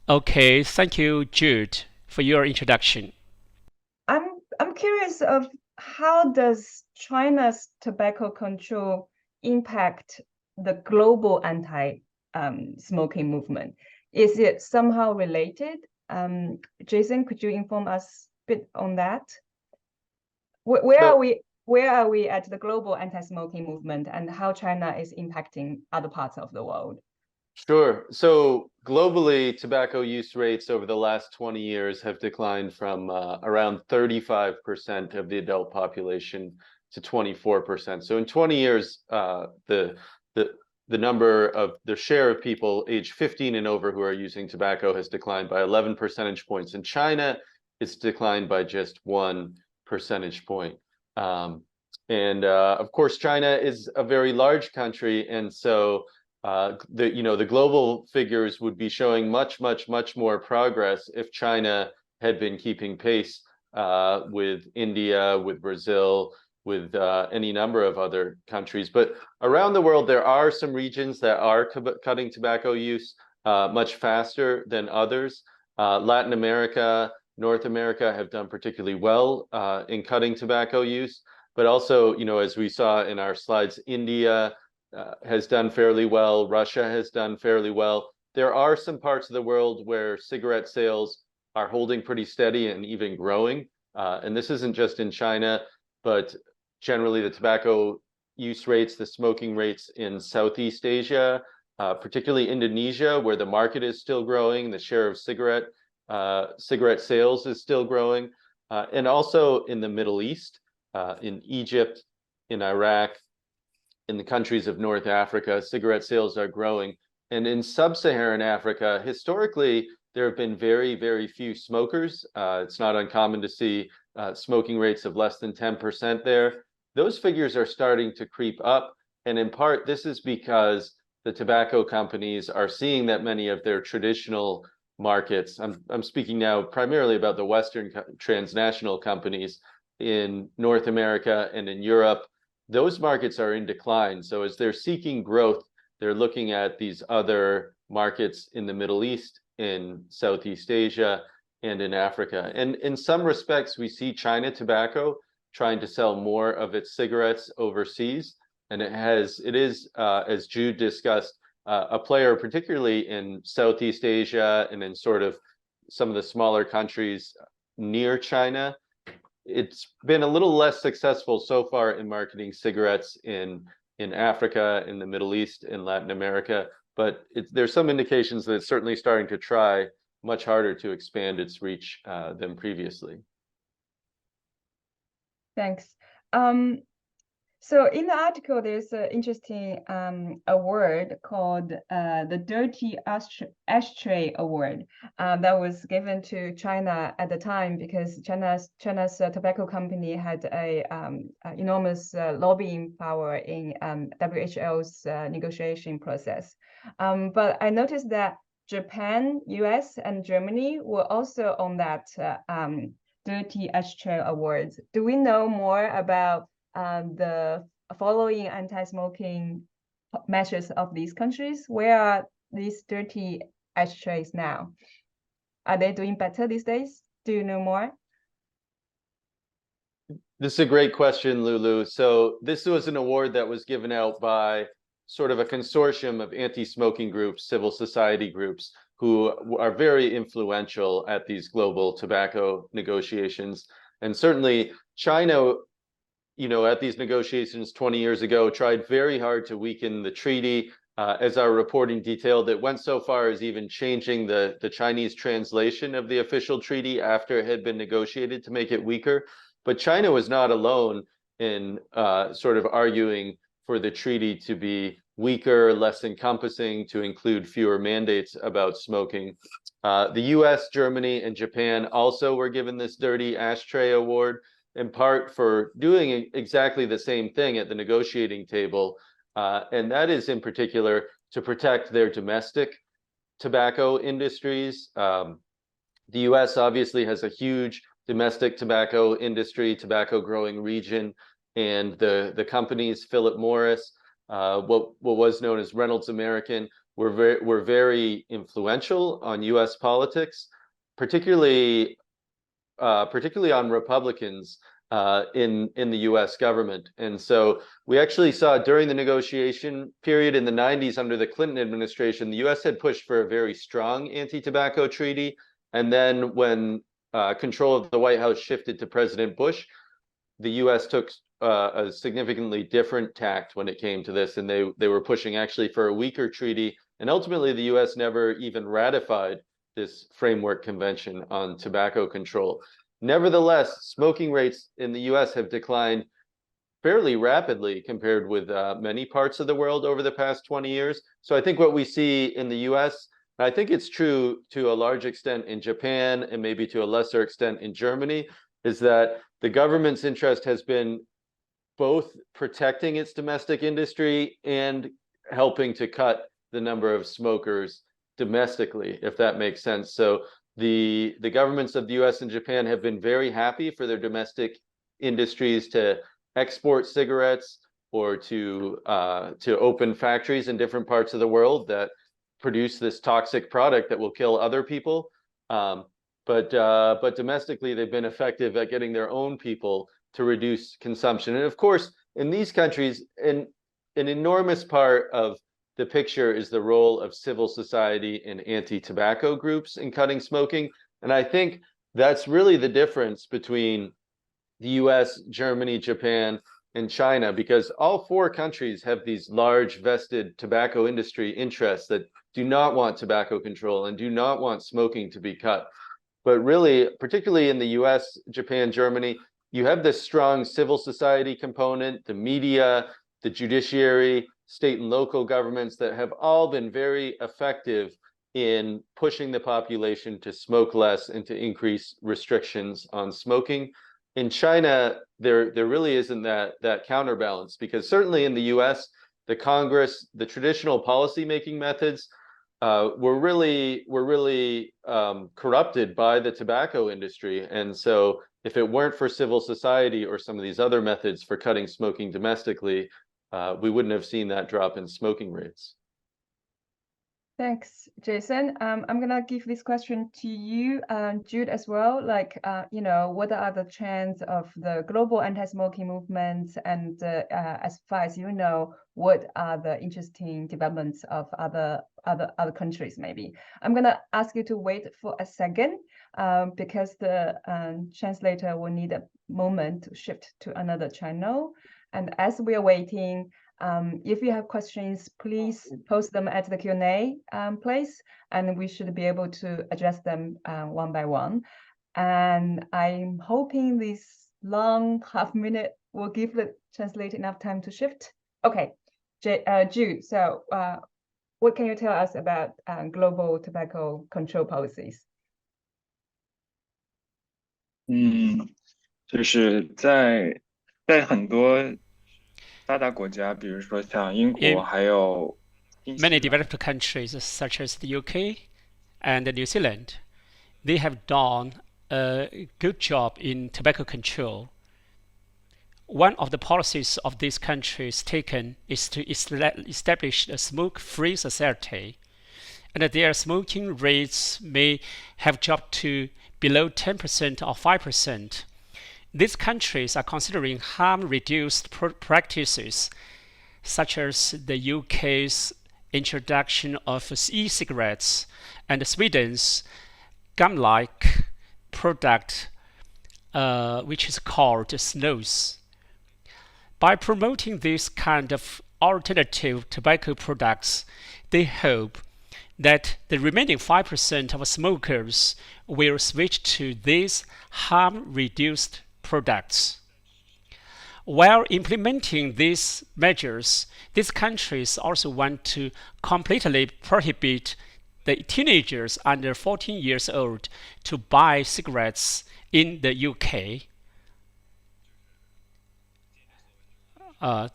Okay, thank you, Jude, for your introduction. I'm curious of how does China's tobacco control impact the global anti-smoking movement? Is it somehow related? Jason, could you inform us a bit on that? Where are we at the global anti-smoking movement, and how China is impacting other parts of the world? Sure. So globally, tobacco use rates over the last 20 years have declined from around 35% of the adult population to 24%. So in 20 years, the share of people aged 15 and over who are using tobacco has declined by 11 percentage points. In China, it's declined by just 1 percentage point. Of course, China is a very large country, and so the global figures would be showing much more progress if China had been keeping pace with India, with Brazil, with any number of other countries. But around the world, there are some regions that are cutting tobacco use much faster than others. Latin America, North America have done particularly well in cutting tobacco use. But also, as we saw in our slides, India has done fairly well. Russia has done fairly well. There are some parts of the world where cigarette sales are holding pretty steady and even growing. And this isn't just in China, but generally the tobacco use rates, the smoking rates in Southeast Asia, particularly Indonesia, where the market is still growing, the share of cigarette sales is still growing, and also in the Middle East, in Egypt, in Iraq, in the countries of North Africa, cigarette sales are growing. And in sub-Saharan Africa, historically, there have been very few smokers. It's not uncommon to see smoking rates of less than 10% there. Those figures are starting to creep up. And in part, this is because the tobacco companies are seeing that many of their traditional markets, I'm speaking now primarily about the Western transnational companies in North America and in Europe, those markets are in decline. So as they're seeking growth, they're looking at these other markets in the Middle East, in Southeast Asia, and in Africa. And in some respects, we see China Tobacco trying to sell more of its cigarettes overseas. And it is, as Jude discussed, a player particularly in Southeast Asia and in sort of some of the smaller countries near China. It's been a little less successful so far in marketing cigarettes in Africa, in the Middle East, in Latin America, but there's some indications that it's certainly starting to try much harder to expand its reach than previously. Thanks. So in the article, there's an interesting award called the Dirty Ashtray Award that was given to China at the time because China's tobacco company had a enormous lobbying power in WHO's negotiation process. But I noticed that Japan, US, and Germany were also on that Dirty Ashtray Awards. Do we know more about the following anti-smoking measures of these countries? Where are these dirty ashtrays now? Are they doing better these days? Do you know more? This is a great question, Lulu. So this was an award that was given out by sort of a consortium of anti-smoking groups, civil society groups, who are very influential at these global tobacco negotiations. And certainly China, at these negotiations 20 years ago, tried very hard to weaken the treaty. As our reporting detailed, it went so far as even changing the Chinese translation of the official treaty after it had been negotiated to make it weaker. But China was not alone in sort of arguing for the treaty to be weaker, less encompassing, to include fewer mandates about smoking. The US, Germany, and Japan also were given this Dirty Ashtray Award, in part for doing exactly the same thing at the negotiating table. And that is in particular to protect their domestic tobacco industries. The US obviously has a huge domestic tobacco industry, tobacco growing region, and the companies, Philip Morris, what was known as Reynolds American, were very influential on U.S. politics, particularly on Republicans in the U.S. government. And so we actually saw during the negotiation period in the 90s under the Clinton administration, the U.S. had pushed for a very strong anti-tobacco treaty. And then when control of the White House shifted to President Bush, the U.S. took a significantly different tact when it came to this, and they were pushing actually for a weaker treaty. And ultimately, the U.S. never even ratified this framework convention on tobacco control. Nevertheless, smoking rates in the U.S. have declined fairly rapidly compared with many parts of the world over the past 20 years. So I think what we see in the U.S., and I think it's true to a large extent in Japan and maybe to a lesser extent in Germany, is that the government's interest has been both protecting its domestic industry and helping to cut the number of smokers domestically, if that makes sense. So the governments of the US and Japan have been very happy for their domestic industries to export cigarettes or to open factories in different parts of the world that produce this toxic product that will kill other people. But domestically, they've been effective at getting their own people to reduce consumption. And of course, in these countries, an enormous part of the picture is the role of civil society and anti-tobacco groups in cutting smoking. And I think that's really the difference between the US, Germany, Japan, and China, because all four countries have these large vested tobacco industry interests that do not want tobacco control and do not want smoking to be cut. But really, particularly in the US, Japan, Germany, you have this strong civil society component, the media, the judiciary, state and local governments that have all been very effective in pushing the population to smoke less and to increase restrictions on smoking. In China, there really isn't that counterbalance, because certainly in the US, the Congress, the traditional policymaking methods were really corrupted by the tobacco industry. And so if it weren't for civil society or some of these other methods for cutting smoking domestically, we wouldn't have seen that drop in smoking rates. Thanks, Jason. I'm gonna give this question to you, Jude, as well. Like, what are the trends of the global anti-smoking movements, and as far as you know, what are the interesting developments of other countries? Maybe I'm gonna ask you to wait for a second, because the translator will need a moment to shift to another channel. And as we are waiting, if you have questions, please post them at the Q&A place, and we should be able to address them one by one. And I'm hoping this long half minute will give the translator enough time to shift. Okay, Jude, so what can you tell us about global tobacco control policies? 就是在很多发达国家，比如说像英国，还有 many developed countries such as the UK and New Zealand, they have done a good job in tobacco control. One of the policies of these countries taken is to establish a smoke-free society, and their smoking rates may have dropped to below 10% or 5%. These countries are considering harm-reduced practices, such as the UK's introduction of e-cigarettes and Sweden's gum-like product, which is called snus. By promoting this kind of alternative tobacco products, they hope that the remaining 5% of smokers will switch to these harm-reduced products. While implementing these measures, these countries also want to completely prohibit the teenagers under 14 years old to buy cigarettes in the UK,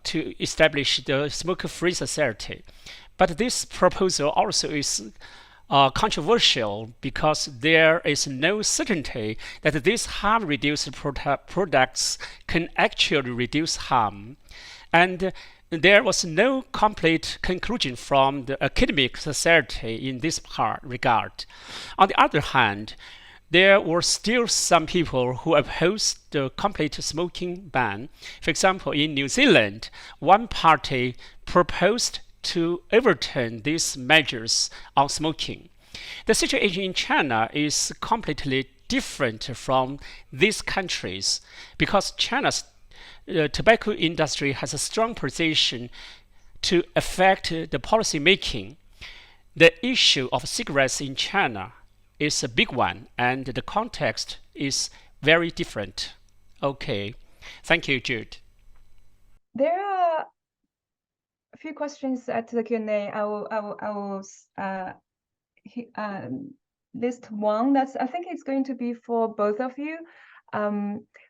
to establish the smoke-free society. But this proposal also is controversial, because there is no certainty that these harm-reduced products can actually reduce harm. And there was no complete conclusion from the academic society in this regard. On the other hand, there were still some people who opposed the complete smoking ban. For example, in New Zealand, one party proposed to overturn these measures on smoking. The situation in China is completely different from these countries because China's tobacco industry has a strong position to affect the policy making. The issue of cigarettes in China is a big one, and the context is very different. Okay, thank you, Jude. There are a few questions at the Q&A. I will list one that's, I think it's going to be for both of you.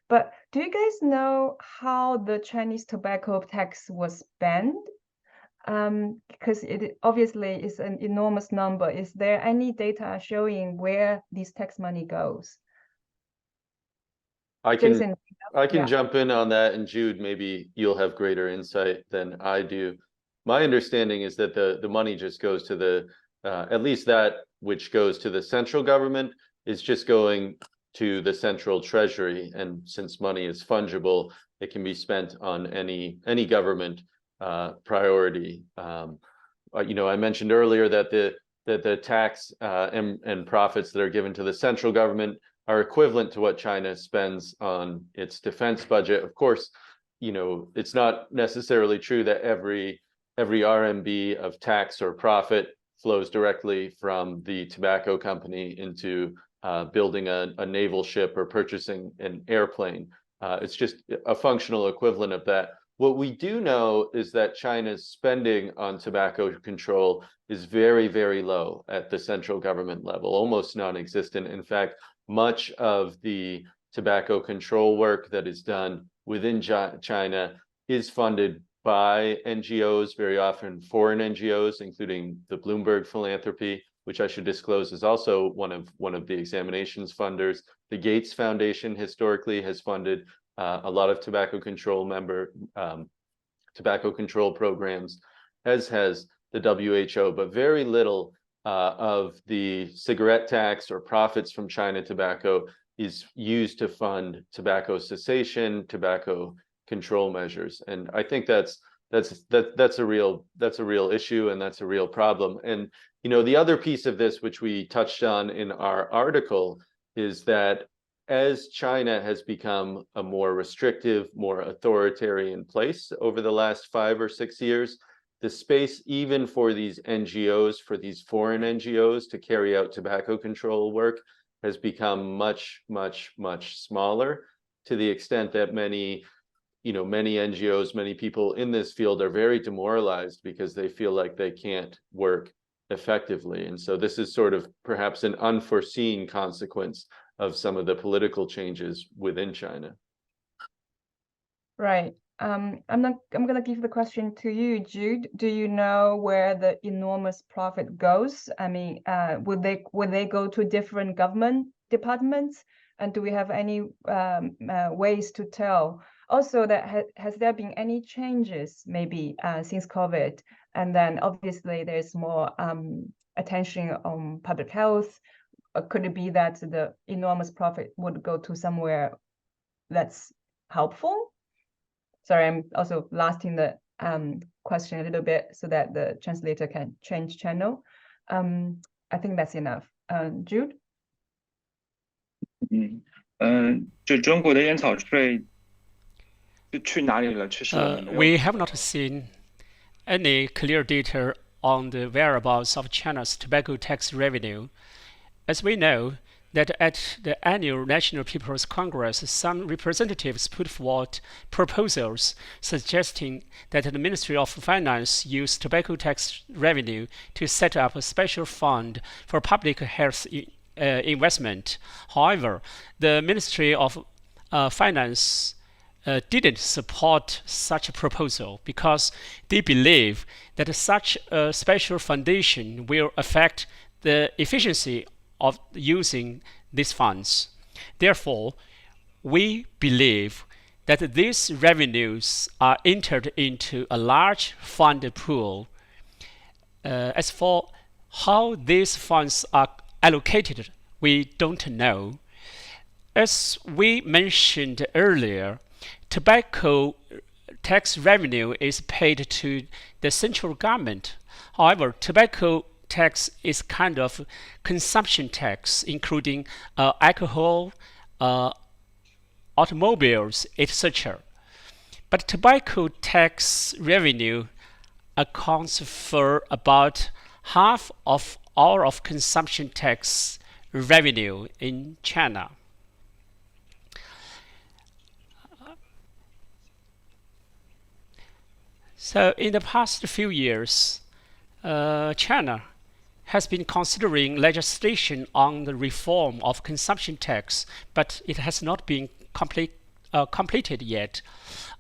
But do you guys know how the Chinese tobacco tax was banned? Because it obviously is an enormous number. Is there any data showing where this tax money goes? I can Jason, yeah. Jump in on that, and Jude, maybe you'll have greater insight than I do. My understanding is that the money just goes to the at least that which goes to the central government is just going to the central treasury, and since money is fungible, it can be spent on any government priority. I mentioned earlier that the tax and profits that are given to the central government are equivalent to what China spends on its defense budget. Of course, it's not necessarily true that every RMB of tax or profit flows directly from the tobacco company into building a naval ship or purchasing an airplane. It's just a functional equivalent of that. What we do know is that China's spending on tobacco control is very, very low at the central government level, almost non-existent. In fact, much of the tobacco control work that is done within China is funded by NGOs, very often foreign NGOs, including the Bloomberg Philanthropy, which I should disclose is also one of the examinations funders. The Gates Foundation historically has funded a lot of tobacco control programs, as has the WHO, but very little of the cigarette tax or profits from China tobacco is used to fund tobacco cessation, tobacco control measures, and I think that's a real issue, and that's a real problem. And the other piece of this, which we touched on in our article, is that as China has become a more restrictive, more authoritarian place over the last 5 or 6 years, the space even for these NGOs, for these foreign NGOs to carry out tobacco control work has become much, much, much smaller, to the extent that many NGOs, many people in this field are very demoralized because they feel like they can't work effectively. And so this is sort of perhaps an unforeseen consequence of some of the political changes within China. Right. I'm going to give the question to you, Jude. Do you know where the enormous profit goes? I mean, would they go to different government departments? And do we have any ways to tell? Also, has there been any changes maybe since COVID? And then obviously there's more attention on public health. Could it be that the enormous profit would go to somewhere that's helpful? Sorry, I'm also lasting the question a little bit so that the translator can change channel. I think that's enough. Jude? 就中国的烟草税去哪里了？确实我们没有。 We have not seen any clear data on the whereabouts of China's tobacco tax revenue. As we know that at the annual National People's Congress, some representatives put forward proposals suggesting that the Ministry of Finance use tobacco tax revenue to set up a special fund for public health investment. However, the Ministry of Finance didn't support such a proposal because they believe that such a special foundation will affect the efficiency of using these funds. Therefore, we believe that these revenues are entered into a large fund pool. As for how these funds are allocated, we don't know. As we mentioned earlier, tobacco tax revenue is paid to the central government. However, tobacco tax is kind of consumption tax, including alcohol, automobiles, etc. But tobacco tax revenue accounts for about half of all of consumption tax revenue in China. So in the past few years, China has been considering legislation on the reform of consumption tax, but it has not been completed yet.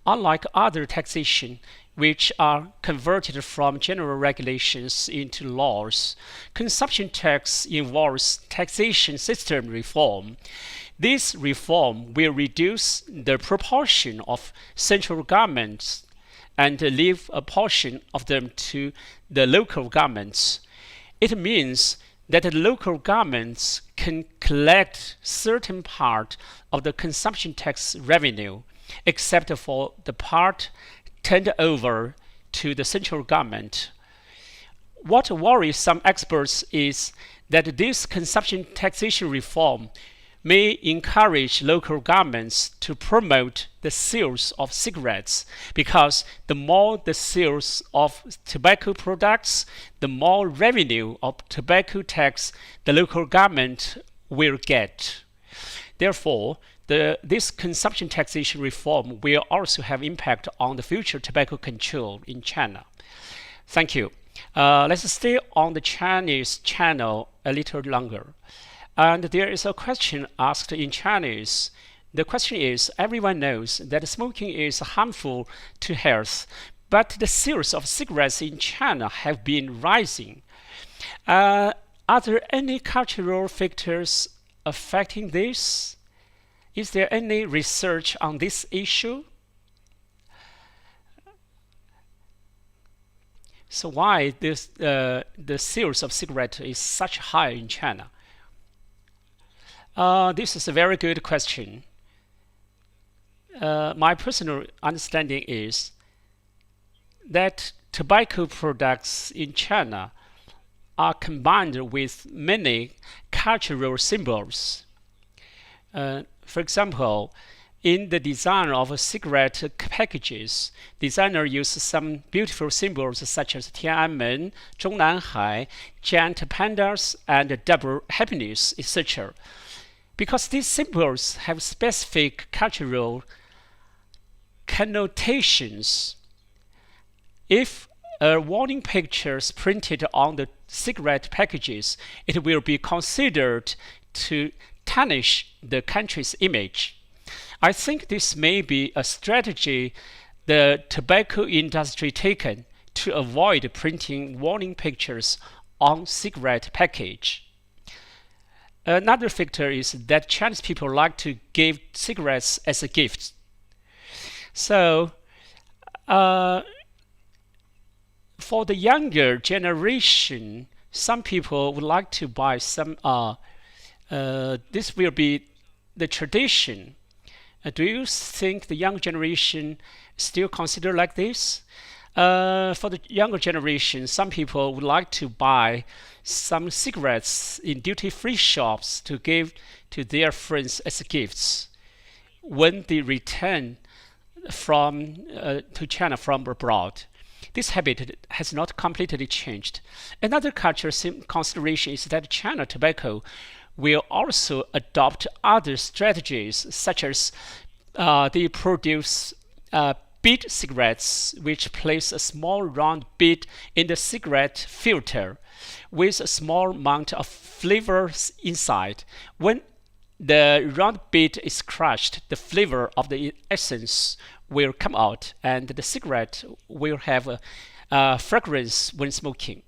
Unlike other taxation, which are converted from general regulations into laws, consumption tax involves taxation system reform. This reform will reduce the proportion of central governments and leave a portion of them to the local governments. It means that the local governments can collect certain part of the consumption tax revenue, except for the part turned over to the central government. What worries some experts is that this consumption taxation reform may encourage local governments to promote the sales of cigarettes, because the more the sales of tobacco products, the more revenue of tobacco tax the local government will get. Therefore, this consumption taxation reform will also have impact on the future tobacco control in China. Thank you. Let's stay on the Chinese channel a little longer. And there is a question asked in Chinese. The question is, everyone knows that smoking is harmful to health, but the sales of cigarettes in China have been rising. Are there any cultural factors affecting this? Is there any research on this issue? So why the sales of cigarettes is such high in China? This is a very good question. My personal understanding is that tobacco products in China are combined with many cultural symbols. For example, in the design of cigarette packages, designers use some beautiful symbols such as Tiananmen, Zhongnanhai, giant pandas, and double happiness, etc. Because these symbols have specific cultural connotations. If a warning picture is printed on the cigarette packages, it will be considered to tarnish the country's image. I think this may be a strategy the tobacco industry taken to avoid printing warning pictures on cigarette package. Another factor is that Chinese people like to give cigarettes as a gift. So, for the younger generation, some people would like to buy some. This will be the tradition. Do you think the young generation still consider like this? For the younger generation, some people would like to buy some cigarettes in duty-free shops to give to their friends as gifts when they return to China from abroad. This habit has not completely changed. Another cultural consideration is that China tobacco will also adopt other strategies, such as they produce bead cigarettes, which place a small round bead in the cigarette filter with a small amount of flavors inside. When the round bead is crushed, the flavor of the essence will come out, and the cigarette will have a fragrance when smoking.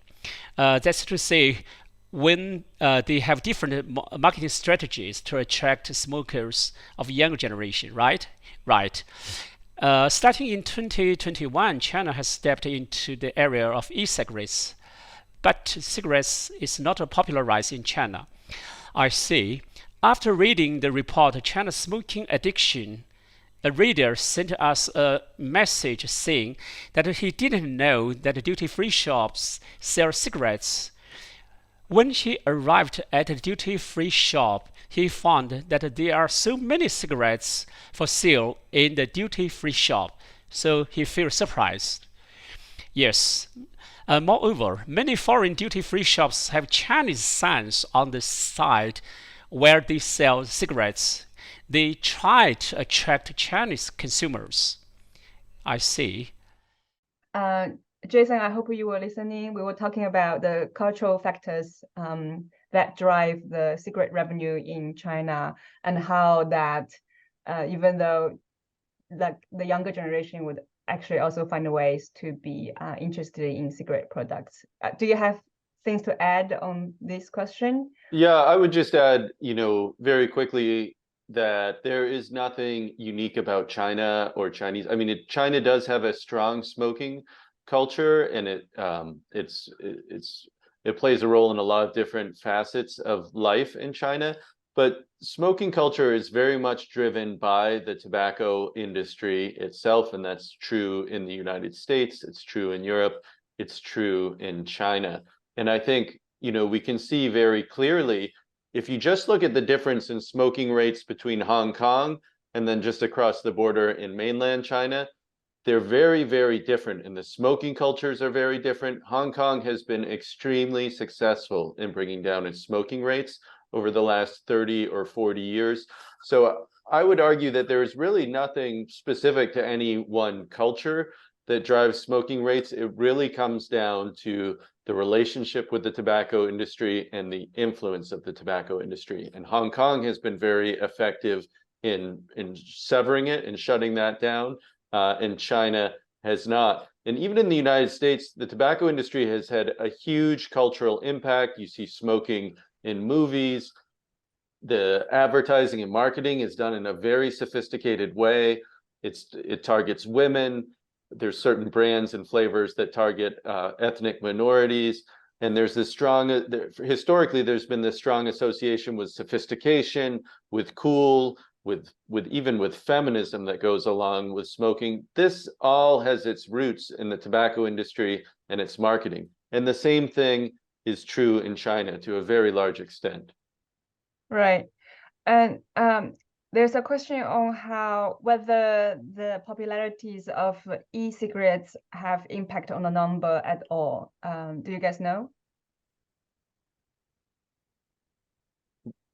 That's to say, when they have different marketing strategies to attract smokers of younger generation, right? Right. Starting in 2021, China has stepped into the area of e-cigarettes, but cigarettes is not popularized in China. I see. After reading the report, China's smoking addiction, a reader sent us a message saying that he didn't know that duty-free shops sell cigarettes. When he arrived at a duty-free shop, he found that there are so many cigarettes for sale in the duty-free shop, so he feels surprised. Yes. Moreover, many foreign duty-free shops have Chinese signs on the side where they sell cigarettes. They try to attract Chinese consumers. I see. Jason, I hope you were listening. We were talking about the cultural factors that drive the cigarette revenue in China, and how that even though like the younger generation would actually also find ways to be interested in cigarette products. Do you have things to add on this question? Yeah, I would just add, very quickly that there is nothing unique about China or Chinese. I mean, China does have a strong smoking culture, and it plays a role in a lot of different facets of life in China. But smoking culture is very much driven by the tobacco industry itself, and that's true in the United States, it's true in Europe, it's true in China. And I think, we can see very clearly, if you just look at the difference in smoking rates between Hong Kong and then just across the border in mainland China, they're very, very different, and the smoking cultures are very different. Hong Kong has been extremely successful in bringing down its smoking rates over the last 30 or 40 years. So I would argue that there is really nothing specific to any one culture that drives smoking rates. It really comes down to the relationship with the tobacco industry and the influence of the tobacco industry. And Hong Kong has been very effective in severing it and shutting that down. And China has not. And even in the United States, the tobacco industry has had a huge cultural impact. You see smoking in movies. The advertising and marketing is done in a very sophisticated way. It targets women. There's certain brands and flavors that target ethnic minorities. And there's this historically, there's been this strong association with sophistication, with cool, even with feminism that goes along with smoking. This all has its roots in the tobacco industry and its marketing. And the same thing is true in China to a very large extent. Right. And there's a question on whether the popularities of e-cigarettes have impact on the number at all. Do you guys know?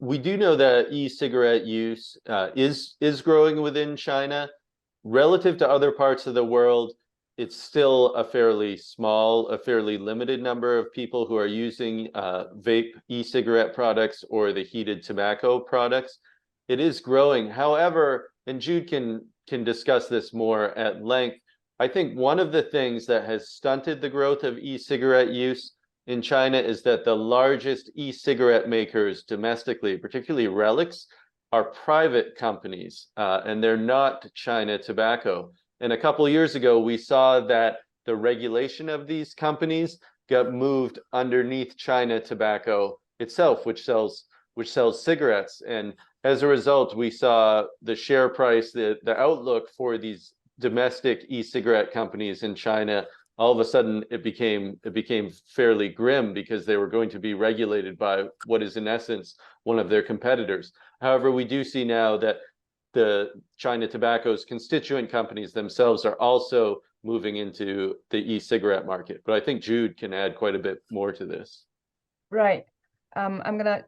We do know that e-cigarette use is growing within China. Relative to other parts of the world, it's still a fairly limited number of people who are using vape e-cigarette products or the heated tobacco products. It is growing. However, and Jude can discuss this more at length, I think one of the things that has stunted the growth of e-cigarette use in China is that the largest e-cigarette makers domestically, particularly Relics, are private companies, and they're not China Tobacco. And a couple of years ago, we saw that the regulation of these companies got moved underneath China Tobacco itself, which sells cigarettes. And as a result, we saw the share price, the outlook for these domestic e-cigarette companies in China, all of a sudden it became fairly grim, because they were going to be regulated by what is in essence one of their competitors. However, we do see now that the China Tobacco's constituent companies themselves are also moving into the e-cigarette market. But I think Jude can add quite a bit more to this. Right. I'm gonna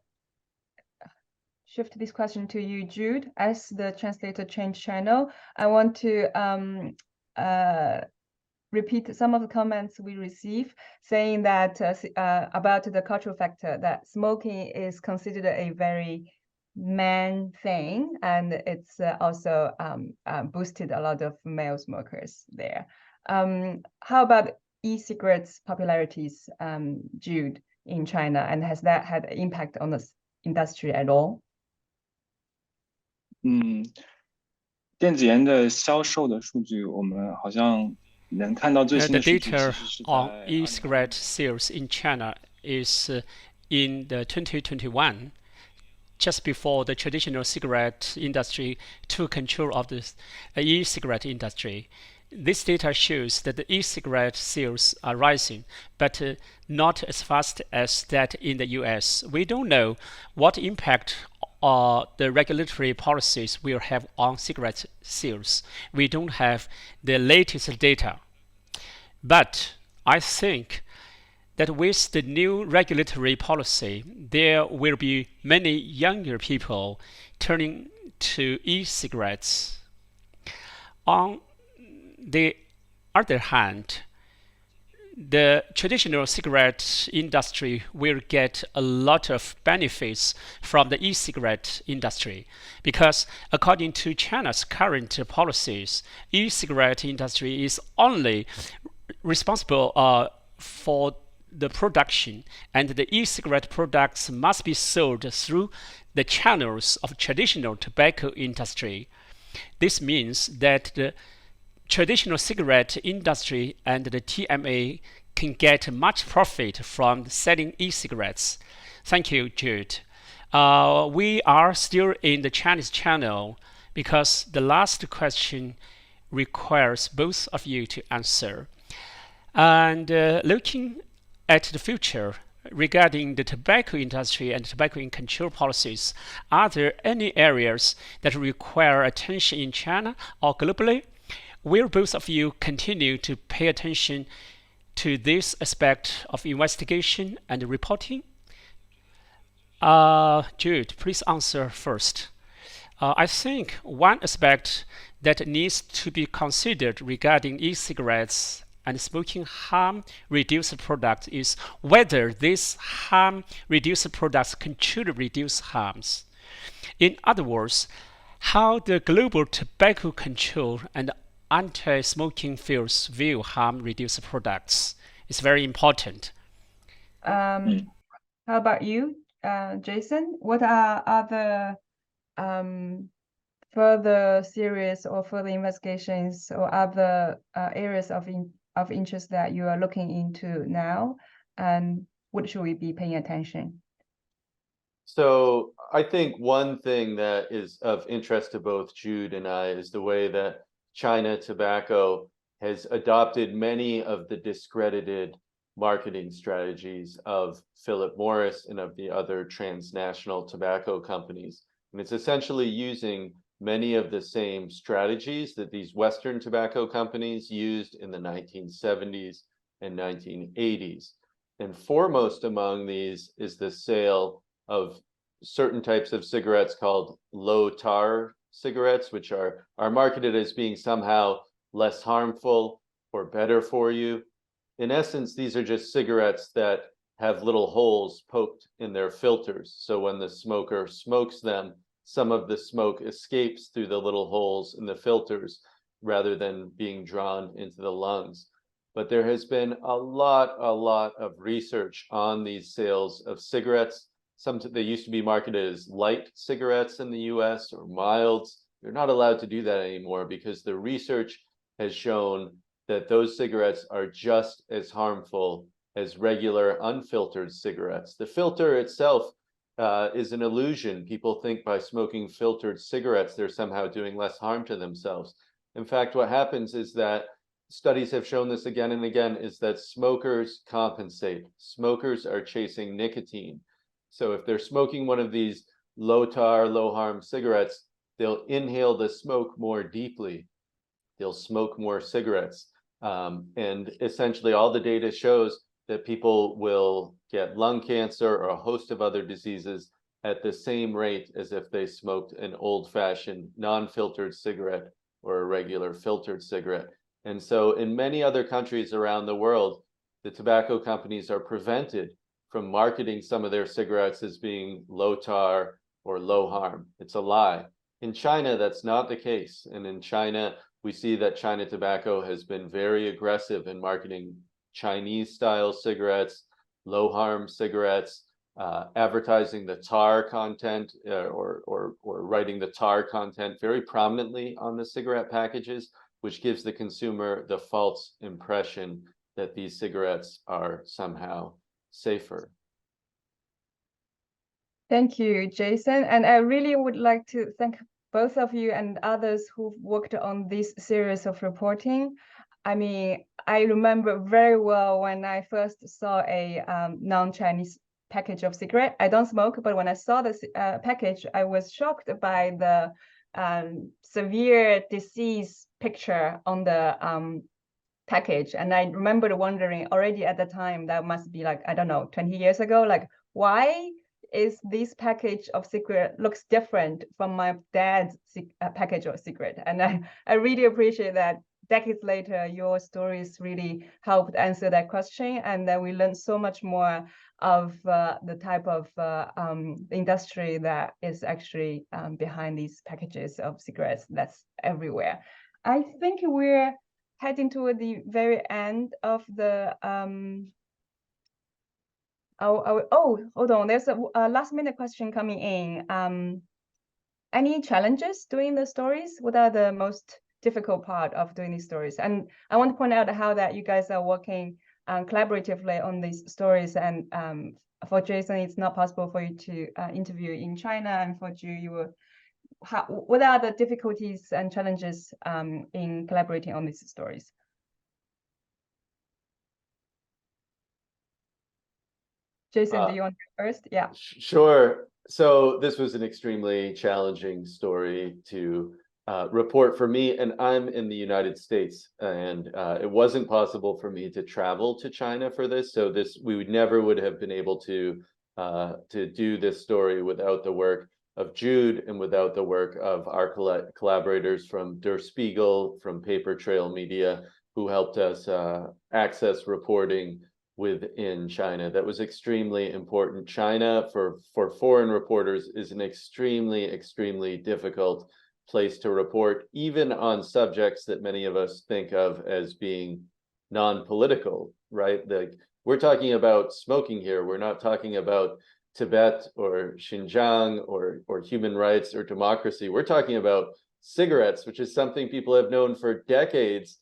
shift this question to you, Jude. As the translator change channel, I want to repeat some of the comments we receive, saying that about the cultural factor, that smoking is considered a very man thing, and it's also boosted a lot of male smokers there. How about e-cigarettes popularities, Jude? in China, and has that had an impact on the industry at all? 电子烟的销售的数据，我们好像能看到最新 The 的数据，其 data 实是在 on 2020 e-cigarette sales in China is in the 2021, just before the traditional cigarette industry took control of the e-cigarette industry. This data shows that the e-cigarette sales are rising, but not as fast as that in the US. We don't know what impact the regulatory policies will have on cigarette sales. We don't have the latest data. But I think that with the new regulatory policy, there will be many younger people turning to e-cigarettes. On the other hand, the traditional cigarette industry will get a lot of benefits from the e-cigarette industry because according to China's current policies, e-cigarette industry is only responsible for the production, and the e-cigarette products must be sold through the channels of traditional tobacco industry. This means that the traditional cigarette industry and the TMA can get much profit from selling e-cigarettes. Thank you, Jude. We are still in the Chinese channel because the last question requires both of you to answer. And looking at the future regarding the tobacco industry and tobacco in control policies, are there any areas that require attention in China or globally? Will both of you continue to pay attention to this aspect of investigation and reporting? Jude, please answer first. I think one aspect that needs to be considered regarding e-cigarettes and smoking harm reduced products is whether these harm reduced products can truly reduce harms. In other words, how the global tobacco control and anti-smoking fields view harm reduced products is very important. How about you, Jason? What are other further series or further investigations or other areas of interest that you are looking into now, and what should we be paying attention? So I think one thing that is of interest to both Jude and I is the way that China Tobacco has adopted many of the discredited marketing strategies of Philip Morris and of the other transnational tobacco companies. And it's essentially using many of the same strategies that these Western tobacco companies used in the 1970s and 1980s. And foremost among these is the sale of certain types of cigarettes called low tar cigarettes, which are marketed as being somehow less harmful or better for you. In essence, these are just cigarettes that have little holes poked in their filters. So when the smoker smokes them, some of the smoke escapes through the little holes in the filters rather than being drawn into the lungs. But there has been a lot of research on these sales of cigarettes. They used to be marketed as light cigarettes in the US or milds. They're not allowed to do that anymore because the research has shown that those cigarettes are just as harmful as regular unfiltered cigarettes. The filter itself is an illusion. People think by smoking filtered cigarettes, they're somehow doing less harm to themselves. In fact, what happens is that studies have shown this again and again, is that smokers compensate. Smokers are chasing nicotine. So if they're smoking one of these low tar, low harm cigarettes, they'll inhale the smoke more deeply. They'll smoke more cigarettes. And essentially all the data shows that people will get lung cancer or a host of other diseases at the same rate as if they smoked an old-fashioned non-filtered cigarette or a regular filtered cigarette. And so in many other countries around the world, the tobacco companies are prevented from marketing some of their cigarettes as being low tar or low harm. It's a lie. In China, that's not the case. And in China, we see that China Tobacco has been very aggressive in marketing Chinese style cigarettes, low harm cigarettes, advertising the tar content or writing the tar content very prominently on the cigarette packages, which gives the consumer the false impression that these cigarettes are somehow safer. Thank you, Jason. And I really would like to thank both of you and others who've worked on this series of reporting. I mean, I remember very well when I first saw a non-Chinese package of cigarette. I don't smoke, but when I saw the package, I was shocked by the severe disease picture on the package. And I remember wondering already at the time, that must be like, I don't know, 20 years ago, like, why is this package of cigarette looks different from my dad's package of cigarette? And I really appreciate that decades later, your stories really helped answer that question. And then we learned so much more of the type of industry that is actually behind these packages of cigarettes that's everywhere. I think we're heading toward the very end of the oh, hold on. There's a last minute question coming in. Any challenges doing the stories? What are the most difficult part of doing these stories? And I want to point out how that you guys are working collaboratively on these stories. And for Jason, it's not possible for you to interview in China. And for Ju, what are the difficulties and challenges in collaborating on these stories? Jason, do you want to go first? Yeah. Sure. So this was an extremely challenging story to report for me, and I'm in the United States, and it wasn't possible for me to travel to China for this. So we never would have been able to do this story without the work of Jude and without the work of our collaborators from Der Spiegel, from Paper Trail Media, who helped us access reporting within China. That was extremely important. China, for foreign reporters, is an extremely difficult place to report, even on subjects that many of us think of as being non-political, right? We're talking about smoking here. We're not talking about Tibet or Xinjiang or human rights or democracy. We're talking about cigarettes, which is something people have known for decades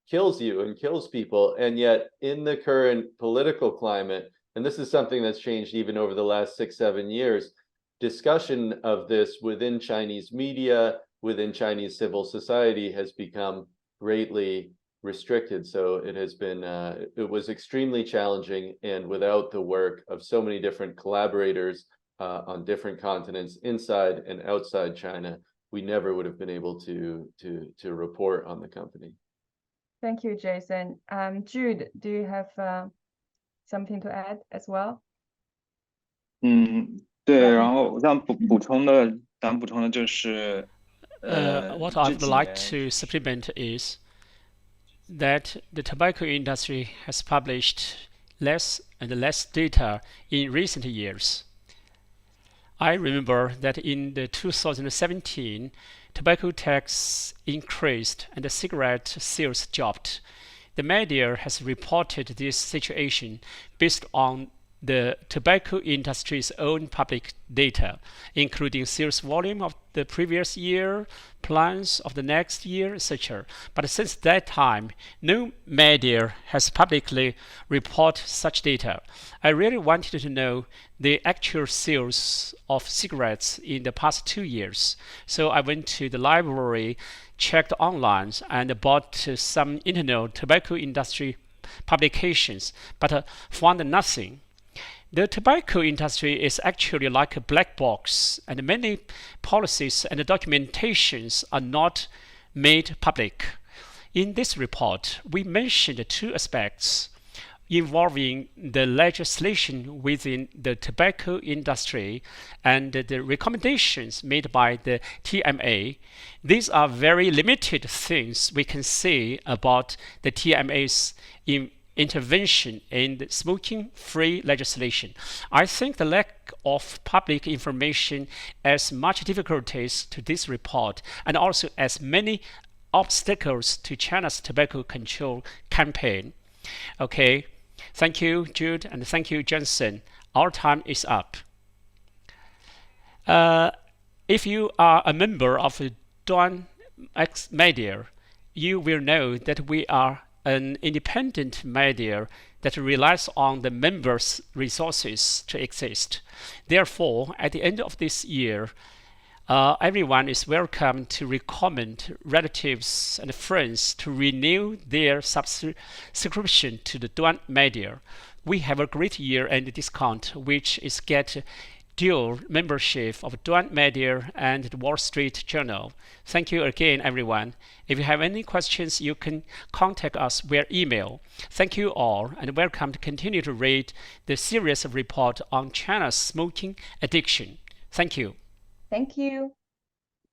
kills you and kills people. And yet in the current political climate, and this is something that's changed even over the last 6-7 years, discussion of this within Chinese media, within Chinese civil society has become greatly restricted. So it has been, it was extremely challenging, and without the work of so many different collaborators on different continents, inside and outside China, we never would have been able to report on the company. Thank you, Jason. Jude, do you have something to add as well? 对，然后我想补充的就是， what I would like to supplement is that the tobacco industry has published less and less data in recent years. I remember that in the 2017, tobacco tax increased and the cigarette sales dropped. The media has reported this situation based on the tobacco industry's own public data, including sales volume of the previous year, plans of the next year, etc. But since that time, no media has publicly reported such data. I really wanted to know the actual sales of cigarettes in the past 2 years. So I went to the library, checked online, and bought some internal tobacco industry publications, but found nothing. The tobacco industry is actually like a black box, and many policies and documentations are not made public. In this report, we mentioned 2 aspects involving the legislation within the tobacco industry and the recommendations made by the TMA. These are very limited things we can say about the TMA's intervention in the smoking-free legislation. I think the lack of public information adds much difficulties to this report, and also as many obstacles to China's tobacco control campaign. Okay, Thank you, Jude, and thank you, Jensen. Our time is up. If you are a member of Duan X Media, you will know that we are an independent media that relies on the members' resources to exist. Therefore, at the end of this year, everyone is welcome to recommend relatives and friends to renew their subscription to the Duan Media. We have a great year-end discount, which is get dual membership of Duan Media and the Wall Street Journal. Thank you again, everyone. If you have any questions, you can contact us via email. Thank you all, and welcome to continue to read the series of report on China's smoking addiction. Thank you. Thank you.